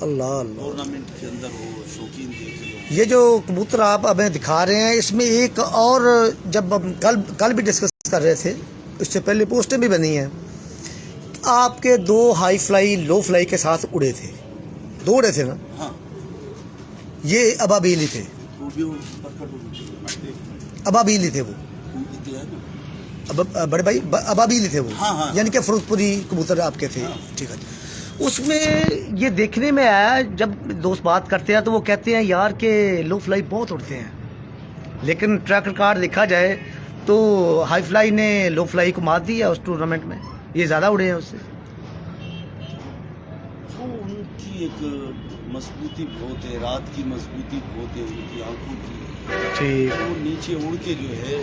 अल्लाह अल्लाह। टूर्नामेंट के अंदर हो, शौकीन देख रहे हो। ये जो कबूतर आप हमें दिखा रहे हैं, इसमें एक और, जब हम कल भी डिस्कस कर रहे थे, इससे पहले पोस्टें भी बनी हैं, आपके 2 हाई फ्लाई लो फ्लाई के साथ उड़े थे, 2 उड़े थे ना, हाँ, ये अबाबीली थे, वो भी प्रकट हो अबाबीली थे वो, गए है ना। बड़े भाई अबाबीली थे वो, हाँ, हाँ। यानी कि फिरोजपुरी कबूतर आपके थे, ठीक है। उसमें ये देखने में आया, जब दोस्त बात करते हैं तो वो कहते हैं यार कि लो फ्लाई बहुत उड़ते हैं, लेकिन ट्रैक रिकॉर्ड देखा जाए तो हाई फ्लाई ने लो फ्लाई को मार दिया उस टूर्नामेंट में, ये ज़्यादा उड़े हैं उससे। वो उनकी एक मजबूती बहुत है, रात की मजबूती बहुत है उनकी आंखों की। ठीक वो नीचे उड़ के जो है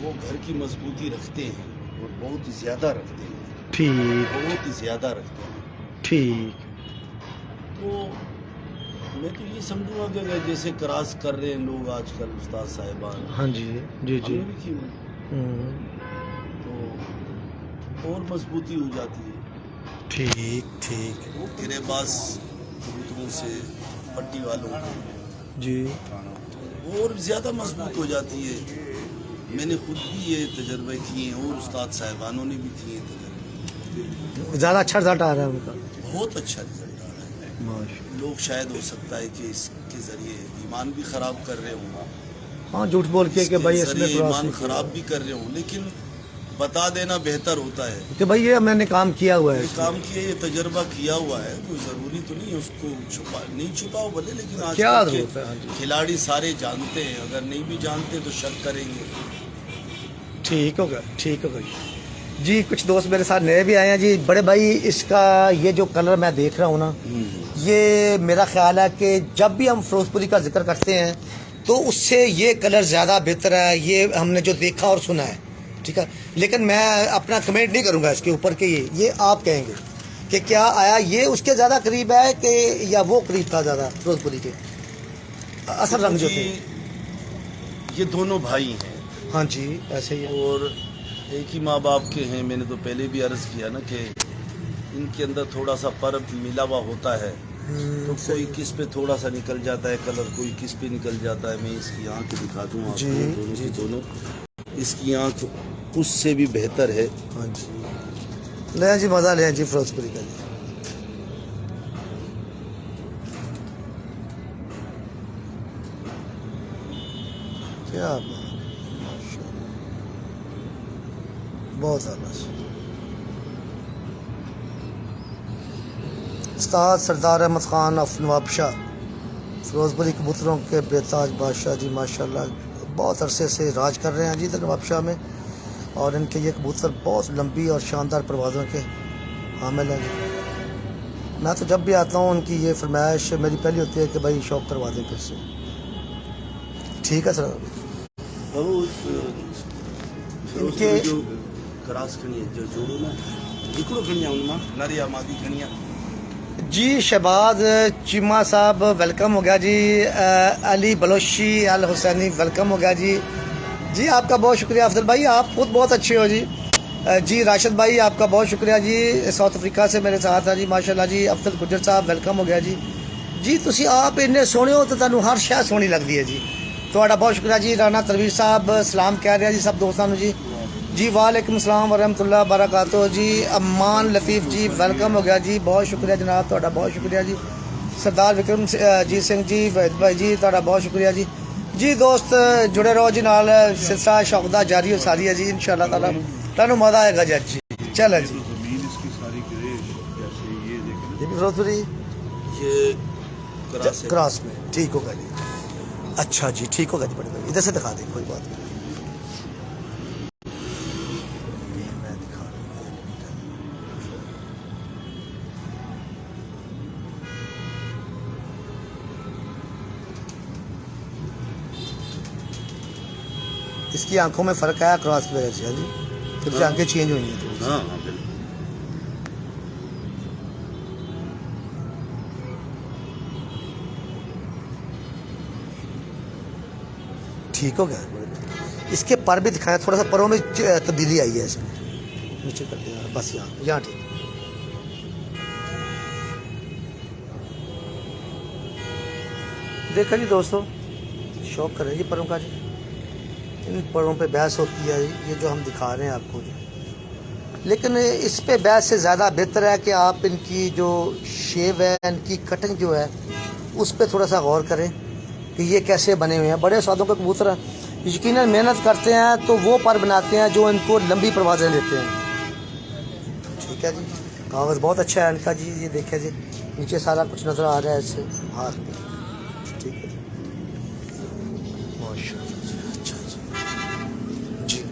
वो घर की मजबूती रखते हैं और बहुत ज़्यादा रखते हैं, ठीक बहुत ज़्यादा रखते हैं। ठीक। तो मैं तो ये समझूंगा कि अगर जैसे क्रॉस कर रहे हैं लोग आजकल उस्ताद साहिबान, हाँ जी जी जी। हमने भी की हुई, तो और मजबूती हो जाती है। ठीक ठीक गिरेबाज कबूतरों से पट्टी वालों जी। और ज़्यादा मजबूत हो जाती है। मैंने खुद भी ये तजर्बे किए हैं और उस्ताद साहिबानों ने भी किए तजर्बे। ज़्यादा अच्छा रिजल्ट आ रहा है उनका, बहुत अच्छा रिजल्ट आ रहा है। माशाल्लाह। लोग शायद हो सकता है कि इसके ज़रिए ईमान भी ख़राब कर रहे हों, हाँ, झूठ बोल के कि भाई इसमें ज़रिए क्रॉस ईमान नहीं किया। ख़राब भी कर रहे हों, लेकिन बता देना बेहतर होता है कि भाई ये मैंने काम किया हुआ है ये इसमें। काम किए, ये तजर्बा किया हुआ है। कोई ज़रूरी तो नहीं है उसको नहीं छुपाओ भले, लेकिन आज क्या के जरूरत है, हाँ जी। खिलाड़ी सारे जानते हैं, अगर नहीं भी जानते तो शक करेंगे। ठीक होगा, ठीक होगा जी। कुछ दोस्त मेरे साथ नए भी आए हैं जी। बड़े भाई, इसका ये जो कलर मैं देख रहा हूँ ना, ये मेरा ख्याल है कि जब भी हम फिरोजपुरी का जिक्र करते हैं तो उससे ये कलर ज़्यादा बेहतर है, ये हमने जो देखा और सुना है, ठीक है। लेकिन मैं अपना कमेंट नहीं करूँगा इसके ऊपर कि ये आप कहेंगे कि क्या आया ये उसके ज़्यादा करीब है कि या वो करीब था ज़्यादा फिरोजपुरी के असल रंग जो थे। ये दोनों भाई हैं हाँ जी, ऐसे ही है। और एक ही माँ बाप के हैं। मैंने तो पहले भी अर्ज़ किया ना कि इनके अंदर थोड़ा सा पर मिला हुआ होता है, तो कोई किस पे थोड़ा सा निकल जाता है कलर, कोई किस पे निकल जाता है। मैं इसकी आंख दिखा दूँ आपको, जी, दोनों की दोनों। इसकी आंख उससे भी बेहतर है। हाँ जी, ले जी, मज़ा ले जी फिरोजपुरी का जी। क्या बात, माशाल्लाह, बहुत ज़्यादा। उस्ताद सरदार अहमद ख़ान ऑफ नवाबशाह, फिरोजपुरी कबूतरों के बेताज बादशाह जी, माशाल्लाह बहुत अरसे से राज कर रहे हैं जी इधर नवाबशाह में। اور ان کے یہ کبوتر بہت لمبی اور شاندار پروازوں کے حامل ہیں جی. میں تو جب بھی آتا ہوں ان کی یہ فرمائش میری پہلی ہوتی ہے کہ بھائی شوق کروا دیں پھر سے. ٹھیک ہے سر. بابو ان کے جو کراس کھڑی ہے جو جوڑو نا ہکڑو کھڑی ہے ان میں نری آمادی کھڑی ہے. جی شہباز چیمہ صاحب ویلکم ہو گیا جی. علی بلوچی الحسینی ویلکم ہو گیا جی. جی آپ کا بہت شکریہ افضل بھائی, آپ خود بہت اچھے ہو جی. جی راشد بھائی آپ کا بہت شکریہ جی, ساؤتھ افریقہ سے میرے ساتھ ہے جی ماشاءاللہ جی. افضل گجر صاحب ویلکم ہو گیا جی. جی تسی آپ اننے سونے ہو تو تانوں ہر شے سونی لگدی ہے جی. تہاڈا بہت شکریہ جی. رانا ترویر صاحب سلام کہہ رہے ہیں جی سب دوستاں نوں جی. جی وعلیکم السلام ورحمۃ اللہ وبرکاتہ جی. امان لطیف جی ویلکم ہو گیا جی. بہت شکریہ جناب تہاڈا بہت شکریہ جی. سردار وکرم جیت سنگھ جی وحید بھائی جی تہاڈا بہت شکریہ جی. جی دوست جڑے رہو جی نال, سلسلہ شوق دا جاری ہو ساری ہے جی انشاءاللہ تعالی. تانوں مزہ آئے گا جی. اچھی چلیں جی. زمین اس کی ساری گریش جیسے یہ دیکھیں یہ بھی فروخت پوری یہ کراس ہے. کراس میں ٹھیک ہوگا جی. اچھا جی ٹھیک ہوگا جی. بڑے بھائی ادھر سے دکھا دیں کوئی بات نہیں. میں دکھا رہا ہوں. اس کی آنکھوں میں فرق آیا کراس کی وجہ سے ہے جی. پھر سے آنکھیں چینج ہوئی ہیں تھوڑی سی. ہاں ہاں بالکل. ٹھیک ہو گیا. اس کے پر بھی دکھائیں, تھوڑا سا پروں میں تبدیلی آئی ہے اس میں. نیچے کر دیا بس یہاں ٹھیک. دیکھا جی دوستو, شوق کریں جی پروں کا جی. ان پروں پہ بحث ہوتی ہے یہ جو ہم دکھا رہے ہیں آپ کو جی. لیکن اس پہ بحث سے زیادہ بہتر ہے کہ آپ ان کی جو شیو ہے, ان کی کٹنگ جو ہے, اس پہ تھوڑا سا غور کریں کہ یہ کیسے بنے ہوئے ہیں. بڑے سادوں کا کبوتر یقیناً محنت کرتے ہیں تو وہ پر بناتے ہیں جو ان کو لمبی پروازیں دیتے ہیں. ٹھیک ہے جی. کاغذ بہت اچھا ہے ان کا جی. یہ دیکھیں جی نیچے سارا کچھ نظر آ رہا ہے اس سے ہاتھ میں. ٹھیک ہے ماشاء اللہ. اچھا جی.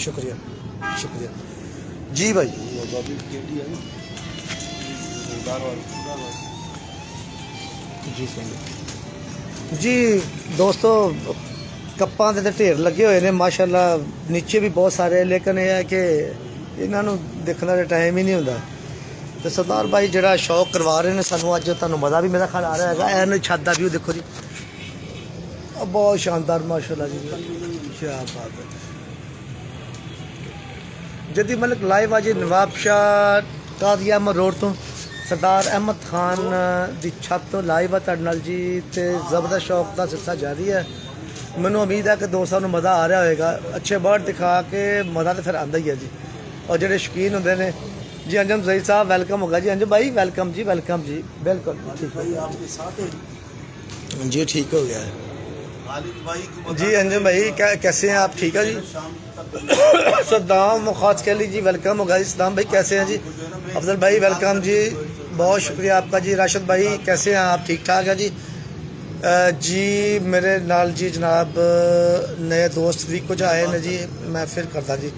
شکریہ شکریہ جی بھائی. بابی کیٹی ہے نا دار والا. جی صحیح. جی دوستو کپاں دے ڈھیر لگے ہوئے نے ماشاءاللہ. نیچے بھی بہت سارے, لیکن یہ ہے کہ انہاں نوں دیکھنے دا ٹائم ہی نہیں ہوندا. تو سردار بھائی جڑا شوق کروا رہے ہیں سانوں اج تانوں مزہ بھی میرا خیال آ رہا ہے. این چھت دا ویو دیکھو جی, بہت شاندار ماشاءاللہ جی. کیا بات ہے. جدید ملک لائیو آج نواب شاہ قاضی احمد روڈ تو سردار احمد خان دی چھت تو لائیو ہے تہاڈے نال جی. تے زبردست شوق دا سلسلہ جاری ہے. مینوں امید ہے کہ دوستاں نوں مزہ آ رہا ہوئے گا. اچھے برڈ دکھا کے مزہ تو پھر آندا ہی ہے جی. اور جڑے شوقین ہوندے نے جی انجم زہیر صاحب ویلکم ہوگا جی. انجم بھائی ویلکم جی ویلکم جی. بالکل ٹھیک بھائی آپ کے ساتھ ہیں جی. ٹھیک ہو گیا ہے خالد بھائی کو جی. انجم بھائی کیسے ہیں آپ؟ ٹھیک ہے جی. شام تک صدام خاص کہہ لیجیے ویلکم ہوگا جی. صدام بھائی کیسے ہیں جی؟ افضل بھائی ویلکم جی. بہت شکریہ آپ کا جی. راشد بھائی کیسے ہیں آپ؟ ٹھیک ٹھاک ہے جی. جی میرے نال جی جناب نئے دوست بھی کچھ آئے نے جی, میں پھر کرتا جی.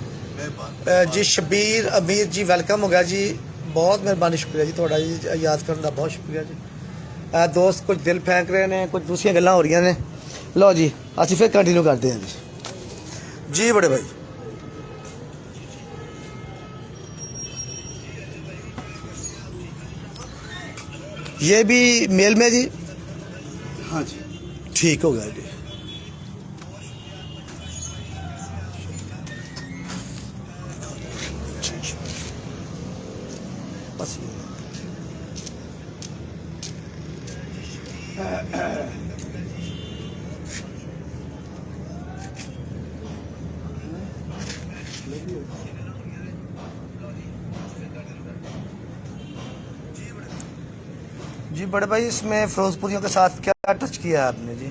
جی شبیر امیر جی ویلکم ہو گیا جی. بہت مہربانی شکریہ جی تھوڑا جی یاد کرنے کا بہت شکریہ جی. دوست کچھ دل پھینک رہے ہیں, کچھ دوسری گلاں ہو رہی نے. لو جی اسی پھر کنٹینیو کرتے ہیں جی. جی بڑے بھائی یہ بھی میل میں جی. ہاں جی ٹھیک ہو گیا جی. بس جی بڑے بھائی اس میں فیروز پوریوں کے ساتھ کیا ٹچ کیا ہے آپ نے جی؟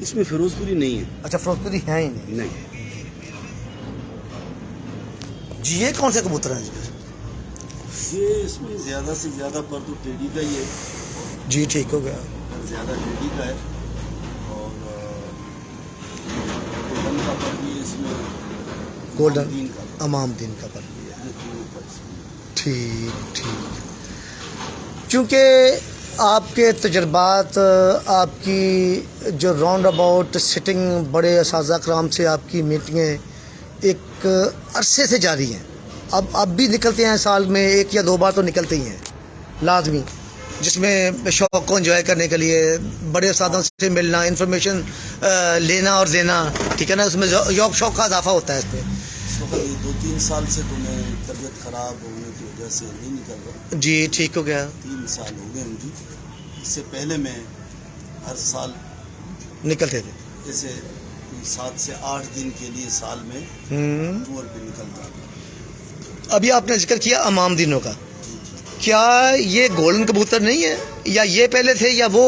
اس میں فیروز پوری نہیں ہے. اچھا فیروز پوری ہیں ہی نہیں. نہیں جی یہ کون سے کبوتر ہیں جی؟ یہ اس میں زیادہ سے زیادہ پر تو ٹیڈی کا ہی ہے. جی ٹھیک ہو گیا. زیادہ ٹیڈی کا ہے. اور का पर्व भी है इसमें, गोल्डन दिन का अमाम दिन का पर्व भी है। ये तीनों पर्व इसमें। ठीक ठीक। चूँकि आपके तजर्बात, आपकी जो राउंड अबाउट सिटिंग बड़े असाज़ा कराम से आपकी मीटिंगें एक अरसे से जारी हैं, अब भी निकलते हैं, साल में 1 या 2 बार तो निकलते ही हैं लाजमी, जिसमें शौक़ को एंजॉय करने के लिए बड़े उस्तादों से मिलना, इन्फॉर्मेशन लेना और देना, ठीक है ना, उसमें शौक़ का इजाफा होता है इसमें। इस वक्त ये 2-3 साल से तो मैं तबीयत ख़राब होने की वजह से नहीं निकल रहा। जी ठीक हो गया, 3 साल हो गए मुझे। इससे पहले मैं हर साल निकलते थे। जैसे 7 से 8 दिन के लिए साल में टूर पे निकलता था। अभी आपने जिक्र किया अमाम दिनों का, क्या ये गोल्डन कबूतर नहीं है, या ये पहले थे, या वो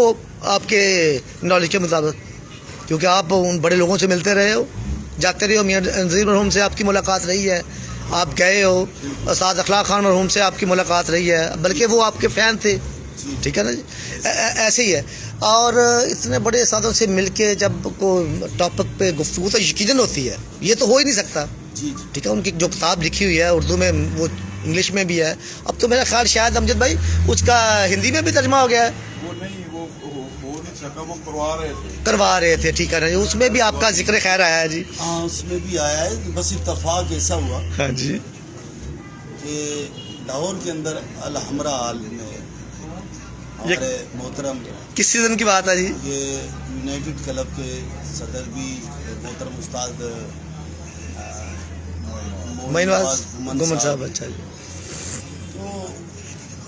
आपके नॉलेज के मुताबिक? क्योंकि आप उन बड़े लोगों से मिलते रहे हो, जाते रहे हो, मियां नज़ीर मरहूम से आपकी मुलाकात रही है, आप गए हो, उस्ताद अखलाक खान मरहूम से आपकी मुलाकात रही है, बल्कि वो आपके फ़ैन थे, ठीक है ना जी। ऐसे ही है। और इतने बड़े उस्तादों से मिलके जब कोई टॉपिक पे गुफ्तगू तो यकीनन होती है, ये तो हो ही नहीं सकता, जी ठीक है। उनकी जो किताब लिखी हुई है उर्दू में, वो इंग्लिश में भी है, अब तो मेरा ख्याल शायद अमजद भाई उसका हिंदी में भी तर्जमा हो गया है। वो नहीं, वो हो नहीं सका, वो करवा रहे थे, ठीक है ना, उसमें भी आपका जिक्र खैर आया है जी। हाँ, उसमें भी आया है। बस इत्तफाक ऐसा हुआ हाँ जी कि लाहौर के अंदर अल हमरा हाल में हमारे मोहतरम, किस सीजन की बात है जी? ये यूनाइटेड क्लब के सदर भी मोहतरम उस्ताद मोइनवाज गुमन साहब, अच्छा जी। तो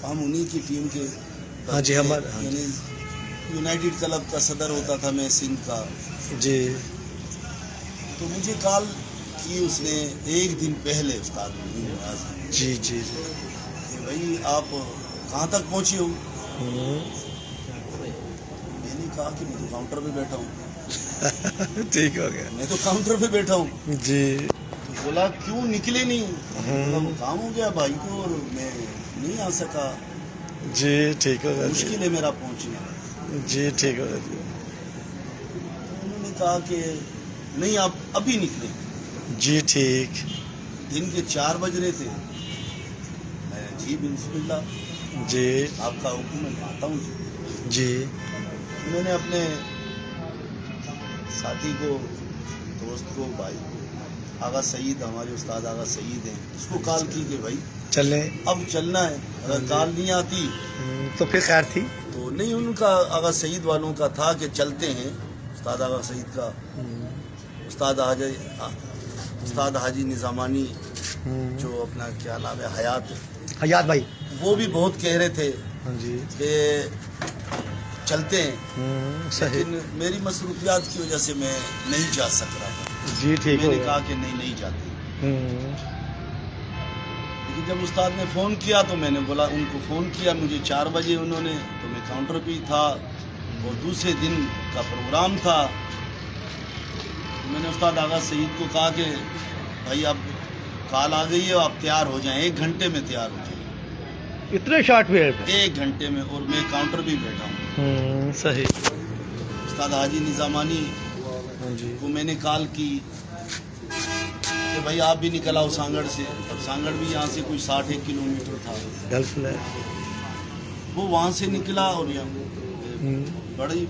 हम उन्हीं की टीम के, हाँ जी, हमारे, हाँ यानी यूनाइटेड क्लब का सदर होता था मैं सिंध का जी। तो मुझे कॉल की उसने 1 दिन पहले उस्ताद मोइनवाज जी जी जी। कि भाई आप कहाँ तक पहुँचे हो। मैंने कहा कि मैं तो काउंटर पे बैठा हूँ। ठीक हो गया, मैं तो काउंटर पे बैठा हूँ। जी। तो बोला क्यों निकले नहीं? बोला वो काम हो गया भाई को और मैं नहीं आ सका, जी ठीक हो गया, मुश्किल है मेरा पहुँचना। जी ठीक हो गया जी। उन्होंने कहा कि नहीं आप अभी निकले। जी ठीक। दिन के 4 बज रहे थे। मैं जी बिस्मिल्लाह, जी आपका हुक्म मैं आता हूँ जी। जी। मैंने अपने साथी को, दोस्त को, भाई को, आगा सईद, हमारे उस्ताद आगा सईद हैं, उसको कॉल की कि भाई चलें, अब चलना है। अगर कॉल नहीं आती तो फिर खैर थी। तो नहीं, उनका आगा सईद वालों का था कि चलते हैं। उस्ताद आगा सईद का उस्ताद हाजी निज़ामानी, जो अपना क्या नाम है, हयात भाई, वो भी बहुत कह रहे थे हाँ जी, कि चलते हैं, सही लेकिन मेरी मसरूफियात की वजह से मैं नहीं जा सक रहा था। जी ठीक हो मैंने गया। कहा कि नहीं जाते। लेकिन जब उस्ताद ने फ़ोन किया तो मैंने बोला, उनको फ़ोन किया मुझे 4 बजे उन्होंने, तो मैं काउंटर पे ही था और दूसरे दिन का प्रोग्राम था। मैंने उस्ताद आगा सईद को कहा कि भाई अब कॉल आ गई है, आप तैयार हो जाएं, 1 घंटे में तैयार हो जाएं। इतने शॉर्ट पीरियड पे? 1 घंटे में, और मैं काउंटर भी बैठा हूँ। सही। उस्ताद हाजी निज़ामानी हाँ जी, को मैंने कॉल की कि भाई आप भी निकल आओ सांगड़ से। अब सांगड़ भी यहाँ से कोई 60 किलोमीटर था। हेल्पफुल है। वो वहाँ से निकला और यहाँ बड़ी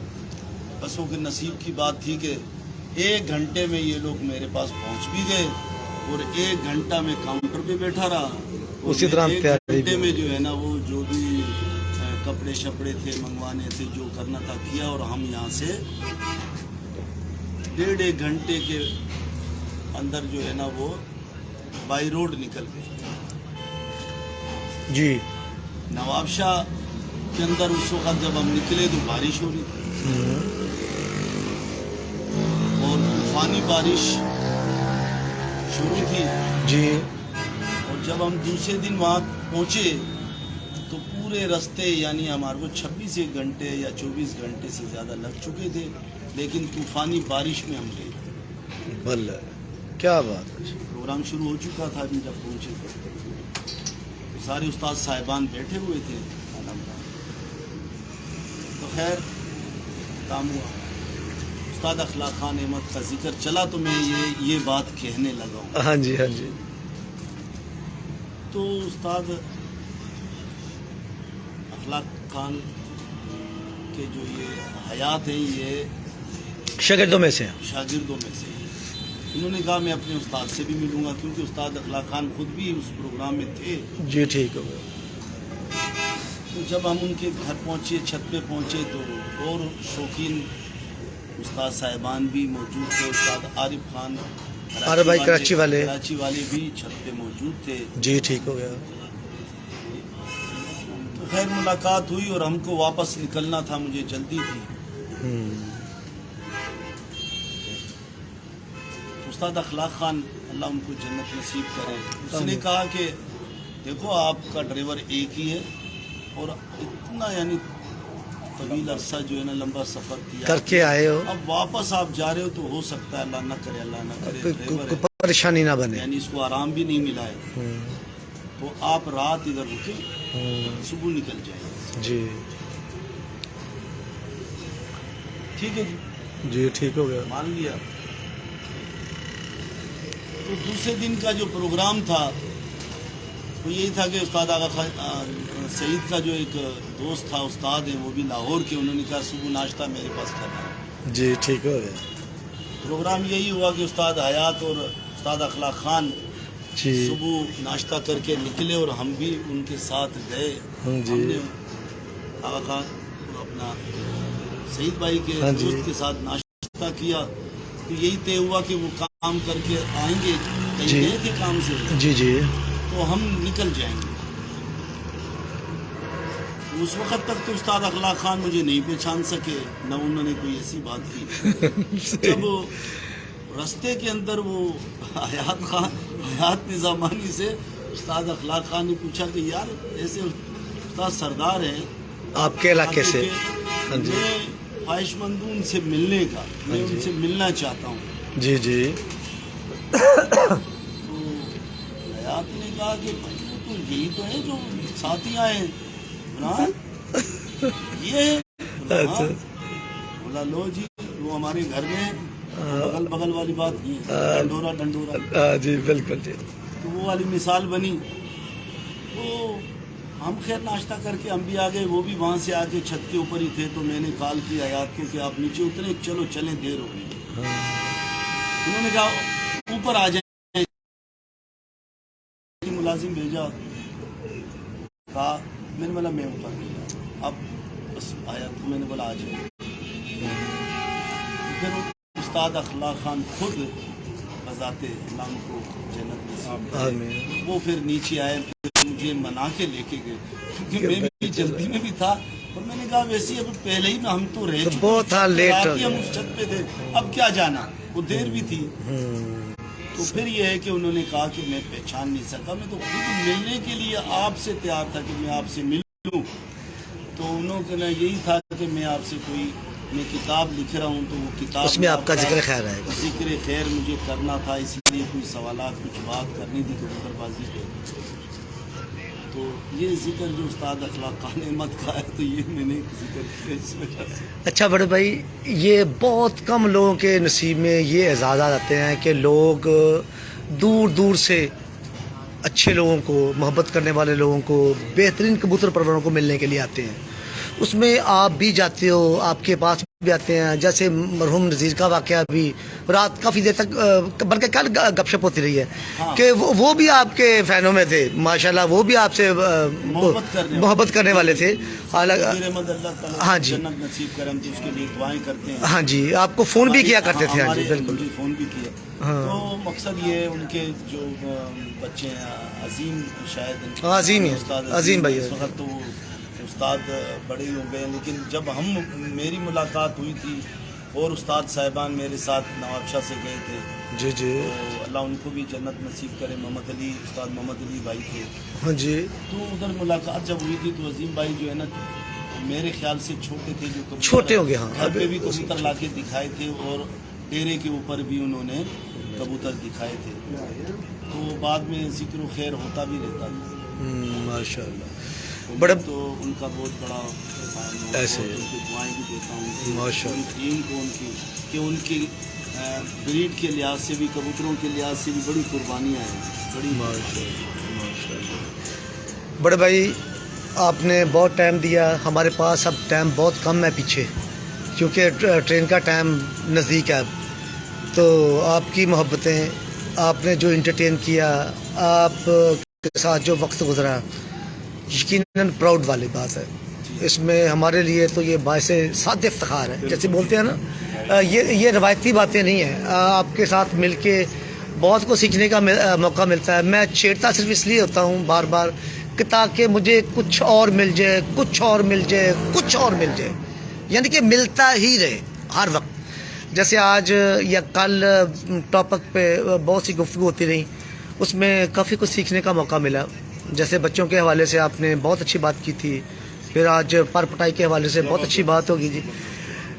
बसों के नसीब की बात थी कि 1 घंटे में ये लोग मेरे पास पहुँच भी गए और 1 घंटा में काउंटर पे बैठा रहा। उसी तरह 1 घंटे में जो है ना, वो जो भी कपड़े शपड़े थे मंगवाने थे, जो करना था किया, और हम यहाँ से 1.5 घंटे के अंदर जो है ना वो बाई रोड निकल गए। जी। नवाबशाह के अंदर उस वक्त जब हम निकले तो बारिश हो रही थी और तूफानी बारिश शुरू थी जी। और जब हम दूसरे दिन वहाँ पहुँचे तो पूरे रास्ते यानी हमारे को 26 घंटे या 24 घंटे से ज़्यादा लग चुके थे, लेकिन तूफानी बारिश में हम गए। भला क्या बात है। प्रोग्राम शुरू हो चुका था अभी जब पहुँचे तो सारे उस्ताद साहिबान बैठे हुए थे खाना बना। तो खैर काम हुआ। उस्ताद अखलाक खान अहमद का जिक्र चला तो मैं ये बात कहने लगा हूँ। हाँ जी, हाँ जी। तो उस्ताद अखलाक खान के जो ये हयात है ये शागिर्दों में से हैं। शागिर्दों में से इन्होंने कहा मैं अपने उस्ताद से भी मिलूंगा, क्योंकि उस्ताद अखलाक खान खुद भी उस प्रोग्राम में थे। जी ठीक हो गया। तो जब हम उनके घर पहुंचे, छत पे पहुंचे, तो और शौकीन उस्ताद साहिबान भी मौजूद थे। उस्ताद आरिफ खान आरिफ भाई कराची वाले भी छत पे मौजूद थे। जी ठीक हो गया। तो खैर मुलाकात हुई और हमको वापस निकलना था, मुझे जल्दी थी। उस्ताद अखलाक खान अल्लाह उनको जन्नत नसीब करे, उसने कहा कि देखो आपका ड्राइवर एक ही है और इतना यानी तवील अरसा जो है ना लंबा सफ़र किया करके आए हो, अब वापस आप जा रहे हो तो हो सकता है अल्लाह न करे ड्राइवर है, परेशानी ना बने, यानी इसको आराम भी नहीं मिला है, तो आप रात इधर रुके, सुबह निकल जाएंगे। जी ठीक है जी ठीक हो गया। मान लिया। तो दूसरे दिन का जो प्रोग्राम था वो यही था कि उस्ताद आगा सईद का जो एक दोस्त था, उस्ताद है, वो भी लाहौर के, उन्होंने कहा सुबह नाश्ता मेरे पास करना है। जी ठीक हो गया। प्रोग्राम यही हुआ कि उस्ताद हयात और उस्ताद अखलाक खान जी सुबह नाश्ता करके निकले और हम भी उनके साथ गए। जी हमने आगा खान अपना सईद भाई के दोस्त के साथ नाश्ता किया। तो यही तय हुआ कि वो काम करके आएंगे, कहीं गए थे काम से, जी जी, तो हम निकल जाएंगे। उस वक्त तक तो उस्ताद अखलाक खान मुझे नहीं पहचान सके, न उन्होंने कोई ऐसी बात की। जब रास्ते के अंदर वो हयात निज़ामानी से उस्ताद अखलाक खान ने पूछा कि यार ऐसे उस्ताद सरदार हैं आपके इलाके से, हाँ जी, मैं ख्वाहिशमंद हूँ उनसे मिलने का, मैं उनसे मिलना चाहता हूँ। जी जी। तो हयात ने कहा कि तो यही तो है जो साथी आए ना, ये अच्छा। बोला लो जी वो हमारे घर में बगल बगल वाली बात नहीं, डंडोरा जी बिल्कुल जी। तो वो वाली मिसाल बनी। तो हम खैर नाश्ता करके हम भी आ गए, वो भी वहाँ से आके छत के ऊपर ही थे। तो मैंने कॉल की हयात को कि आप नीचे उतरे, चलो चलें, देर हो गई। उन्होंने कहा ऊपर आ जाए, मुलाजिम भेजा, कहा, मैंने बोला मैं ऊपर नहीं गया, अब बस आया तो मैंने बोला आ जाए। फिर उस्ताद अखलाक खान खुद बजाते अल्लाह को जन्नत नसीब करे, वो फिर नीचे आए, फिर मुझे मना के लेके गए, क्योंकि मैं भी जल्दी में भी था। और मैंने कहा वैसे अब पहले ही ना हम तो रह चुके, बहुत था, लेट हो हम उस छत पे थे, अब क्या जाना, वो देर भी थी। तो फिर ये है कि उन्होंने कहा कि मैं पहचान नहीं सका, मैं तो खुद मिलने के लिए आपसे तैयार था कि मैं आपसे मिलूं। तो उन्होंने यही था कि मैं आपसे मैं किताब लिख रहा हूँ, तो वो किताब उसमें आपका जिक्र खैर आएगा, जिक्र खैर मुझे करना था, इसलिए कोई सवालात कुछ बात करनी थी कबूतरबाजी पे। तो ये जिक्र जो उस्ताद अखलाक खान अहमद का है, तो ये मैंने जिक्र किया इस वजह से। अच्छा बड़े भाई, ये बहुत कम लोगों के नसीब में ये एजाज़ आते हैं कि लोग दूर दूर से अच्छे लोगों को, मोहब्बत करने वाले लोगों को, बेहतरीन कबूतर परवरों को मिलने के लिए आते हैं। उसमें आप भी जाते हो, आपके पास भी आते हैं। जैसे मरहूम नज़ीर का वाक़या भी रात काफ़ी देर तक बल्कि कल गपशप होती रही है, हाँ। कि वो भी आपके फ़ैनों में थे माशाल्लाह, वो भी आपसे मोहब्बत करने वाले थे। हाँ जी, जन्नत नसीब करे, हम तो उसके लिए दुआएं करते हैं। हाँ जी, आपको फ़ोन भी किया करते थे। हाँ जी बिल्कुल, फ़ोन भी किया। हाँ। तो मकसद ये है, उनके जो बच्चे हैं अजीम, शायद अजीम ही, अजीम भाई, इस वक्त तो उस्ताद बड़े ही हो गए, लेकिन जब मेरी मुलाकात हुई थी और उस्ताद साहिबान मेरे साथ नवाबशाह से गए थे, जी जी, तो अल्लाह उनको भी जन्नत नसीब करे। उस्ताद मोहम्मद अली भाई थे। हाँ जी। तो उधर मुलाकात जब हुई थी, तो अजीम भाई जो है ना मेरे ख्याल से छोटे थे, जो छोटे होंगे, हाँ, घर पे भी कबूतर ला के दिखाए थे और डेरे के ऊपर भी उन्होंने कबूतर दिखाए थे। तो बाद में जिक्र खैर होता भी रहता था। माशाल्लाह। बड़े तो उनका बहुत बड़ा फैन हूँ, ऐसे। बहुत उनकी दुआएं भी देता हूँ माशाअल्लाह। पूरी टीम को उनकी कि उनकी ब्रीड के लिहाज से भी, कबूतरों के लिहाज से भी बड़ी कुर्बानियाँ हैं, बड़ी बड़े भाई आपने बहुत टाइम दिया, हमारे पास अब टाइम बहुत कम है पीछे, क्योंकि ट्रेन का टाइम नज़दीक है। तो आपकी मोहब्बतें, आपने जो इंटरटेन किया, आप के साथ जो वक्त गुजरा, यकीनन प्राउड वाली बात है। इसमें हमारे लिए तो ये बायस साद इफ्तिखार है, जैसे बोलते हैं ना, ये रवायती बातें नहीं हैं। आपके साथ मिलके बहुत कुछ सीखने का मौका मिलता है। मैं छेड़ता सिर्फ इसलिए होता हूँ बार बार कि ताकि मुझे कुछ और मिल जाए, कुछ और मिल जाए, कुछ और मिल जाए, यानी कि मिलता ही रहे हर वक्त। जैसे आज या कल टॉपिक पे बहुत सी गुफ्तगू होती रही, उसमें काफ़ी कुछ सीखने का मौका मिला। जैसे बच्चों के हवाले से आपने बहुत अच्छी बात की थी, फिर आज पर पटाई के हवाले से बहुत अच्छी बात होगी जी।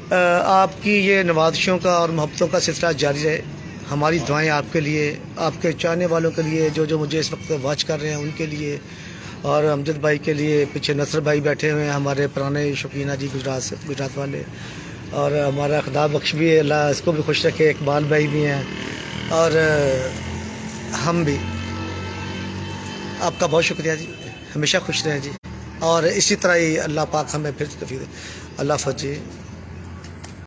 आपकी ये नवाज़िशों का और मोहब्बतों का सिलसिला जारी रहे। हमारी दुआएं आपके लिए, आपके चाहने वालों के लिए, जो मुझे इस वक्त वॉच कर रहे हैं उनके लिए, और अमजद भाई के लिए। पीछे नसर भाई बैठे हुए हैं, हमारे पुराने शौकीना जी, गुजरात वाले, और हमारा खुदा बख्श भी है, अल्लाह इसको भी खुश रखे। इकबाल भाई भी हैं, और हम भी। आपका बहुत शुक्रिया जी, हमेशा खुश रहें जी, और इसी तरह ही अल्लाह पाक हमें फिर तौफीक दे। अल्लाह हाफ़िज़ जी।